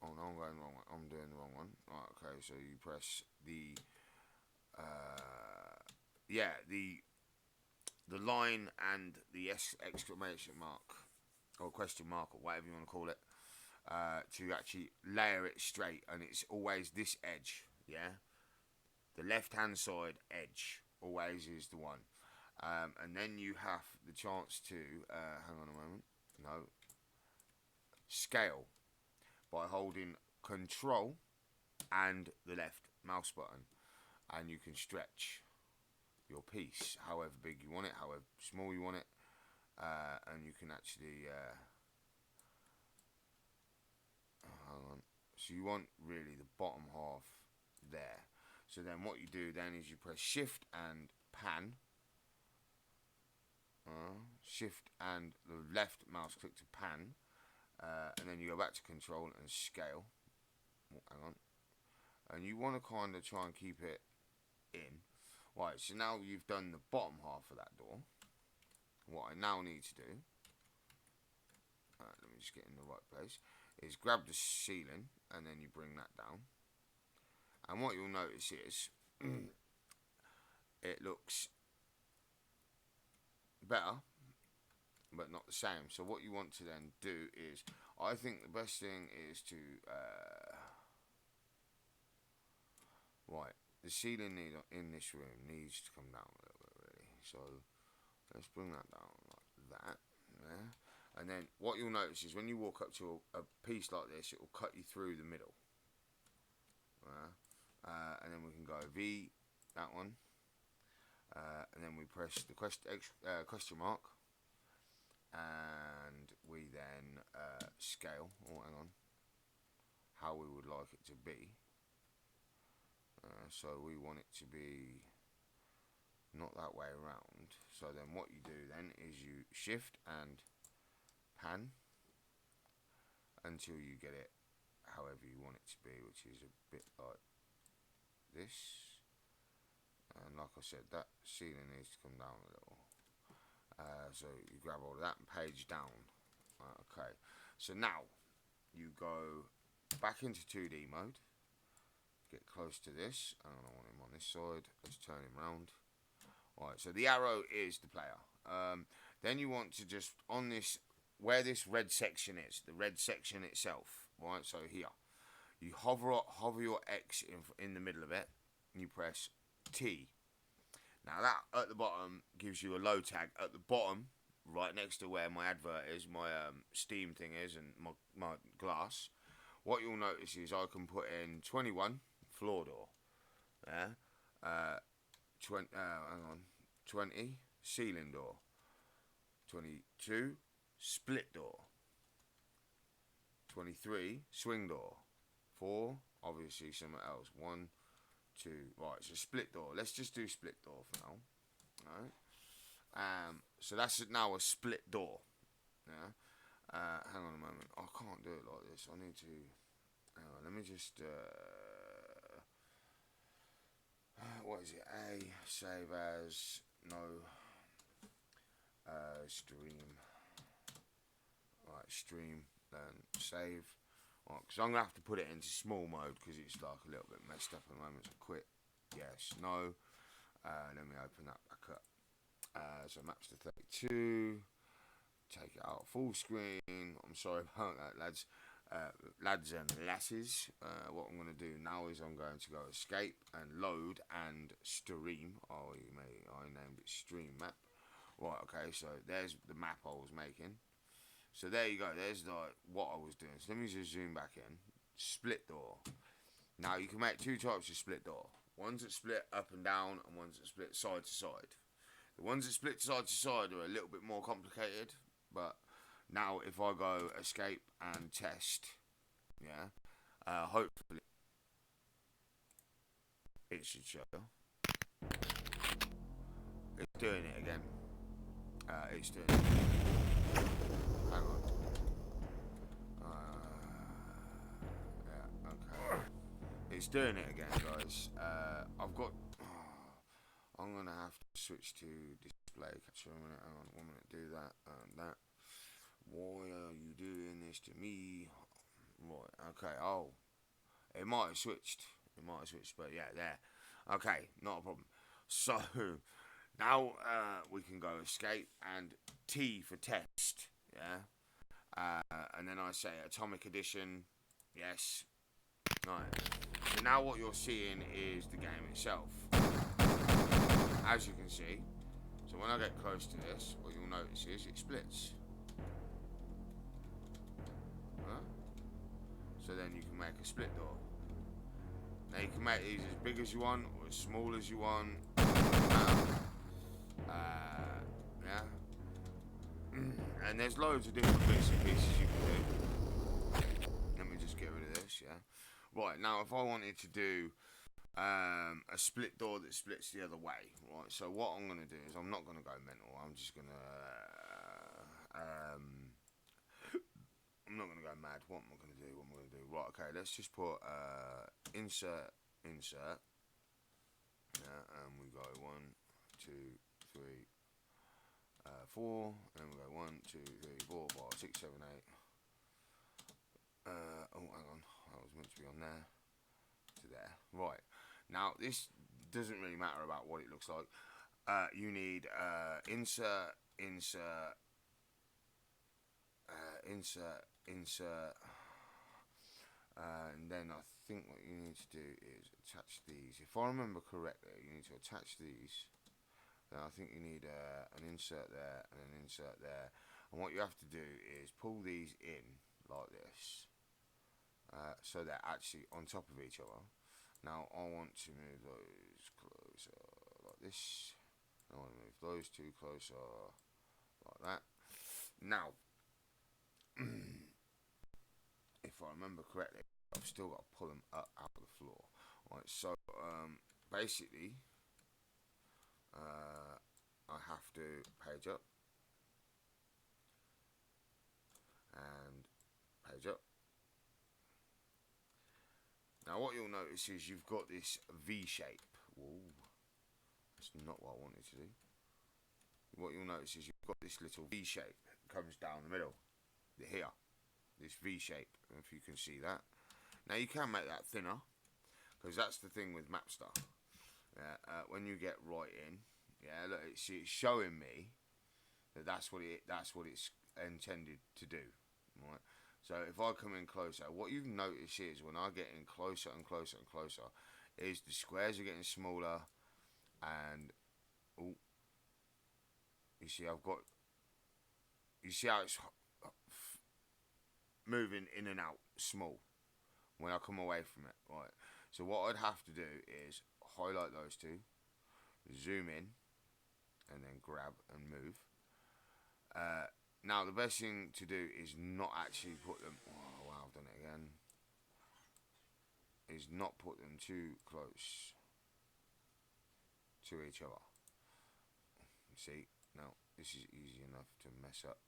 S1: Oh no, I'm going wrong. I'm doing the wrong one. Right, okay, so you press the the line and the exclamation mark or question mark or whatever you want to call it, to actually layer it straight, and it's always this edge, yeah. The left hand side edge always is the one, and then you have the chance to hang on a moment, no, scale by holding Control and the left mouse button, and you can stretch your piece however big you want it, however small you want it, and you can actually hang on. So you want really the bottom half there. So then what you do then is you press shift and pan, shift and the left mouse click to pan, and then you go back to control and scale. Oh, hang on. And you want to kind of try and keep it in. Right, so now you've done the bottom half of that door. What I now need to do, let me just get in the right place, is grab the ceiling and then you bring that down. And what you'll notice is it looks better, but not the same. So what you want to then do is, I think the best thing is to right, the ceiling in this room needs to come down a little bit, really. So let's bring that down like that, yeah. And then what you'll notice is when you walk up to a piece like this, it will cut you through the middle. And then we can go V, that one, and then we press the question mark, and we then scale, oh hang on, how we would like it to be. So we want it to be not that way around. So then what you do then is you shift and pan until you get it however you want it to be, which is a bit like this. And like I said, that ceiling needs to come down a little. So you grab all of that and page down. Okay, so now you go back into 2D mode, get close to this, and I want him on this side, let's turn him round, Alright, so the arrow is the player. Then you want to just, on this, where this red section is, the red section itself, right, so here, you hover your X in the middle of it, and you press T. Now that at the bottom gives you a load tag at the bottom, right next to where my advert is, my Steam thing is, and my glass. What you'll notice is I can put in 21 floor door, yeah, 20 ceiling door, 22 split door, 23 swing door, 4 obviously something else, 1, 2, right, so split door. Let's just do split door for now. Alright. So that's now a split door. Yeah. Hang on a moment. I can't do it like this. I need to. Hang on. Let me just. What is it? A save as no. Stream. Right, stream. Then save. Right, because I'm gonna have to put it into small mode because it's like a little bit messed up at the moment. So quit. Yes. No. Let me open that back up. So maps to 32. Take it out full screen. I'm sorry about that, lads. Lads and lasses. What I'm going to do now is I'm going to go escape and load and stream. I named it stream map. Right, okay, so there's the map I was making. So there you go, there's like what I was doing. So let me just zoom back in. Split door. Now you can make two types of split door. Ones that split up and down and ones that split side to side. The ones that split side to side are a little bit more complicated, but now if I go escape and test, yeah, hopefully it should show. It's doing it again. It's doing it. Hang on. Yeah, okay. It's doing it again, guys. I've got. I'm gonna have to switch to display capture. Hang on, 1 minute. Do that and that. Why are you doing this to me? Right. Okay. Oh, it might have switched. But yeah, there. Okay, not a problem. So now we can go escape and T for test. Yeah. And then I say Atomic Edition. Yes. Right. So now what you're seeing is the game itself. As you can see, so when I get close to this, what you'll notice is it splits. Huh? So then you can make a split door. Now you can make these as big as you want or as small as you want. Yeah. And there's loads of different bits and pieces you can do. Let me just get rid of this, yeah. Right, now if I wanted to do a split door that splits the other way, right? So what I'm gonna do is I'm not gonna go mental. I'm just gonna I'm not gonna go mad. What am I gonna do? Right, okay. Let's just put insert. Yeah, and we go 1, 2, 3, 4, and we go 1, 2, 3, 4, 5, 6, 7, 8. Oh, hang on. I was meant to be on there to there. Right. Now, this doesn't really matter about what it looks like. You need insert, and then I think what you need to do is attach these. If I remember correctly, you need to attach these. Then I think you need an insert there and an insert there. And what you have to do is pull these in like this. So they're actually on top of each other. Now I want to move those closer like this. I want to move those two closer like that. Now, if I remember correctly, I've still got to pull them up out of the floor. Right, so basically, I have to page up and page up. Now what you'll notice is you've got this V shape. Whoa, that's not what I wanted to do. What you'll notice is you've got this little V shape that comes down the middle. Here, this V shape, if you can see that. Now you can make that thinner, because that's the thing with Mapstar. When you get right in, Yeah, look, it's showing me that that's what it's intended to do, right? So if I come in closer, what you've noticed is when I get in closer and closer and closer, is the squares are getting smaller, and oh, you see you see how it's moving in and out small when I come away from it, right? So what I'd have to do is highlight those two, zoom in, and then grab and move. Now the best thing to do is not actually put them. Oh wow, I've done it again. Is not put them too close to each other. See, now this is easy enough to mess up.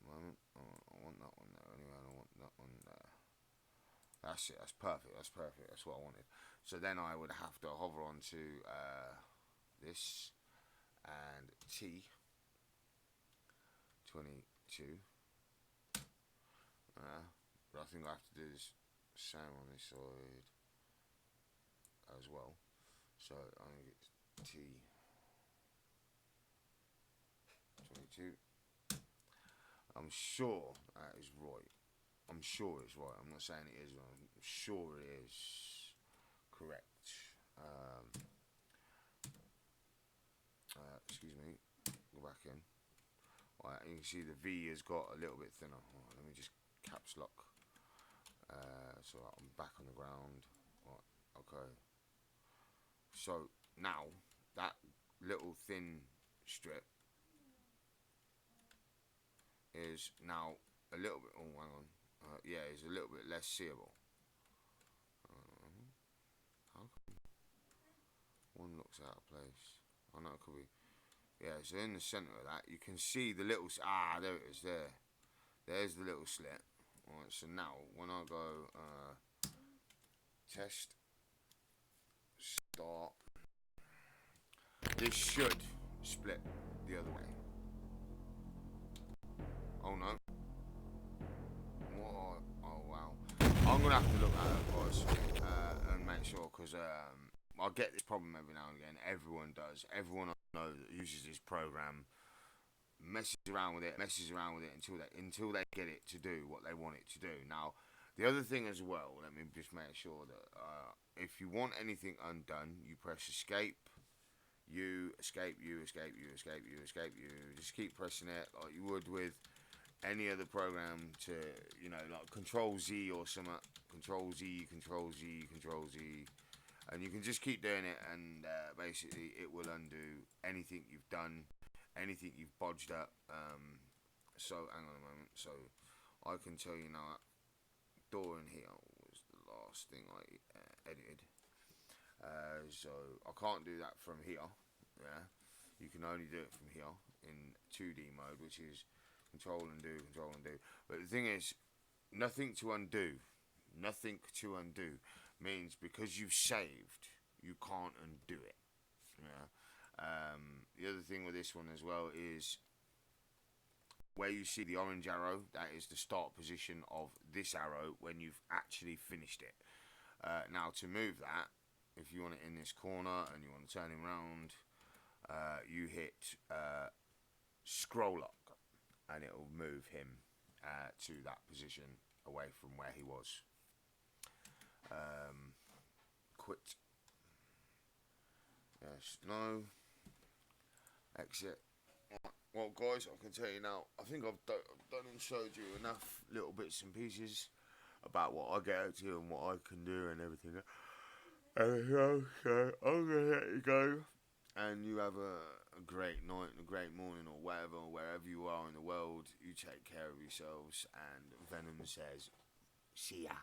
S1: Moment. I want that one there anyway. I want that one there. That's it. That's perfect. That's perfect. That's what I wanted. So then I would have to hover onto this and T22. But I think I have to do this same on this side as well. So I think it's T22. I'm sure that is right. I'm sure it's right. I'm not saying it is wrong. I'm sure it is correct. Excuse me. Go back in. Right, you can see the V has got a little bit thinner. Right, let me just caps lock. So I'm back on the ground. Right, okay. So now that little thin strip is now a little bit. Oh, hang on. Yeah, it's a little bit less seeable. How come one looks out of place? Oh no, it could be. Yeah, so in the centre of that, you can see the little. There it is. There's the little slit. Alright, so now when I go test start, this should split the other way. Oh no. What? Oh wow. I'm gonna have to look at it, guys, and make sure, because I get this problem every now and again. Everyone does. Everyone I know that uses this program messes around with it until they get it to do what they want it to do. Now, the other thing as well, let me just make sure that if you want anything undone, you press escape. You escape. Just keep pressing it like you would with any other program, to, like Control Z or something. Control Z, and you can just keep doing it, and basically it will undo anything you've done, anything you've bodged up. So hang on a moment. So I can tell you now, door in here was the last thing I edited. So I can't do that from here. Yeah, you can only do it from here in 2D mode, which is control and do. But the thing is, nothing to undo means because you've saved, you can't undo it. Yeah. The other thing with this one as well is where you see the orange arrow, that is the start position of this arrow when you've actually finished it. Now to move that, if you want it in this corner and you want to turn him around, you hit scroll lock, and it will move him to that position away from where he was. Quit. Yes, no. Exit. Well, guys, I can tell you now, I think I've done and showed you enough little bits and pieces about what I get up to and what I can do and everything. So I'm going to let you go, and you have a great night and a great morning, or whatever, wherever you are in the world. You take care of yourselves, and Venom says, see ya.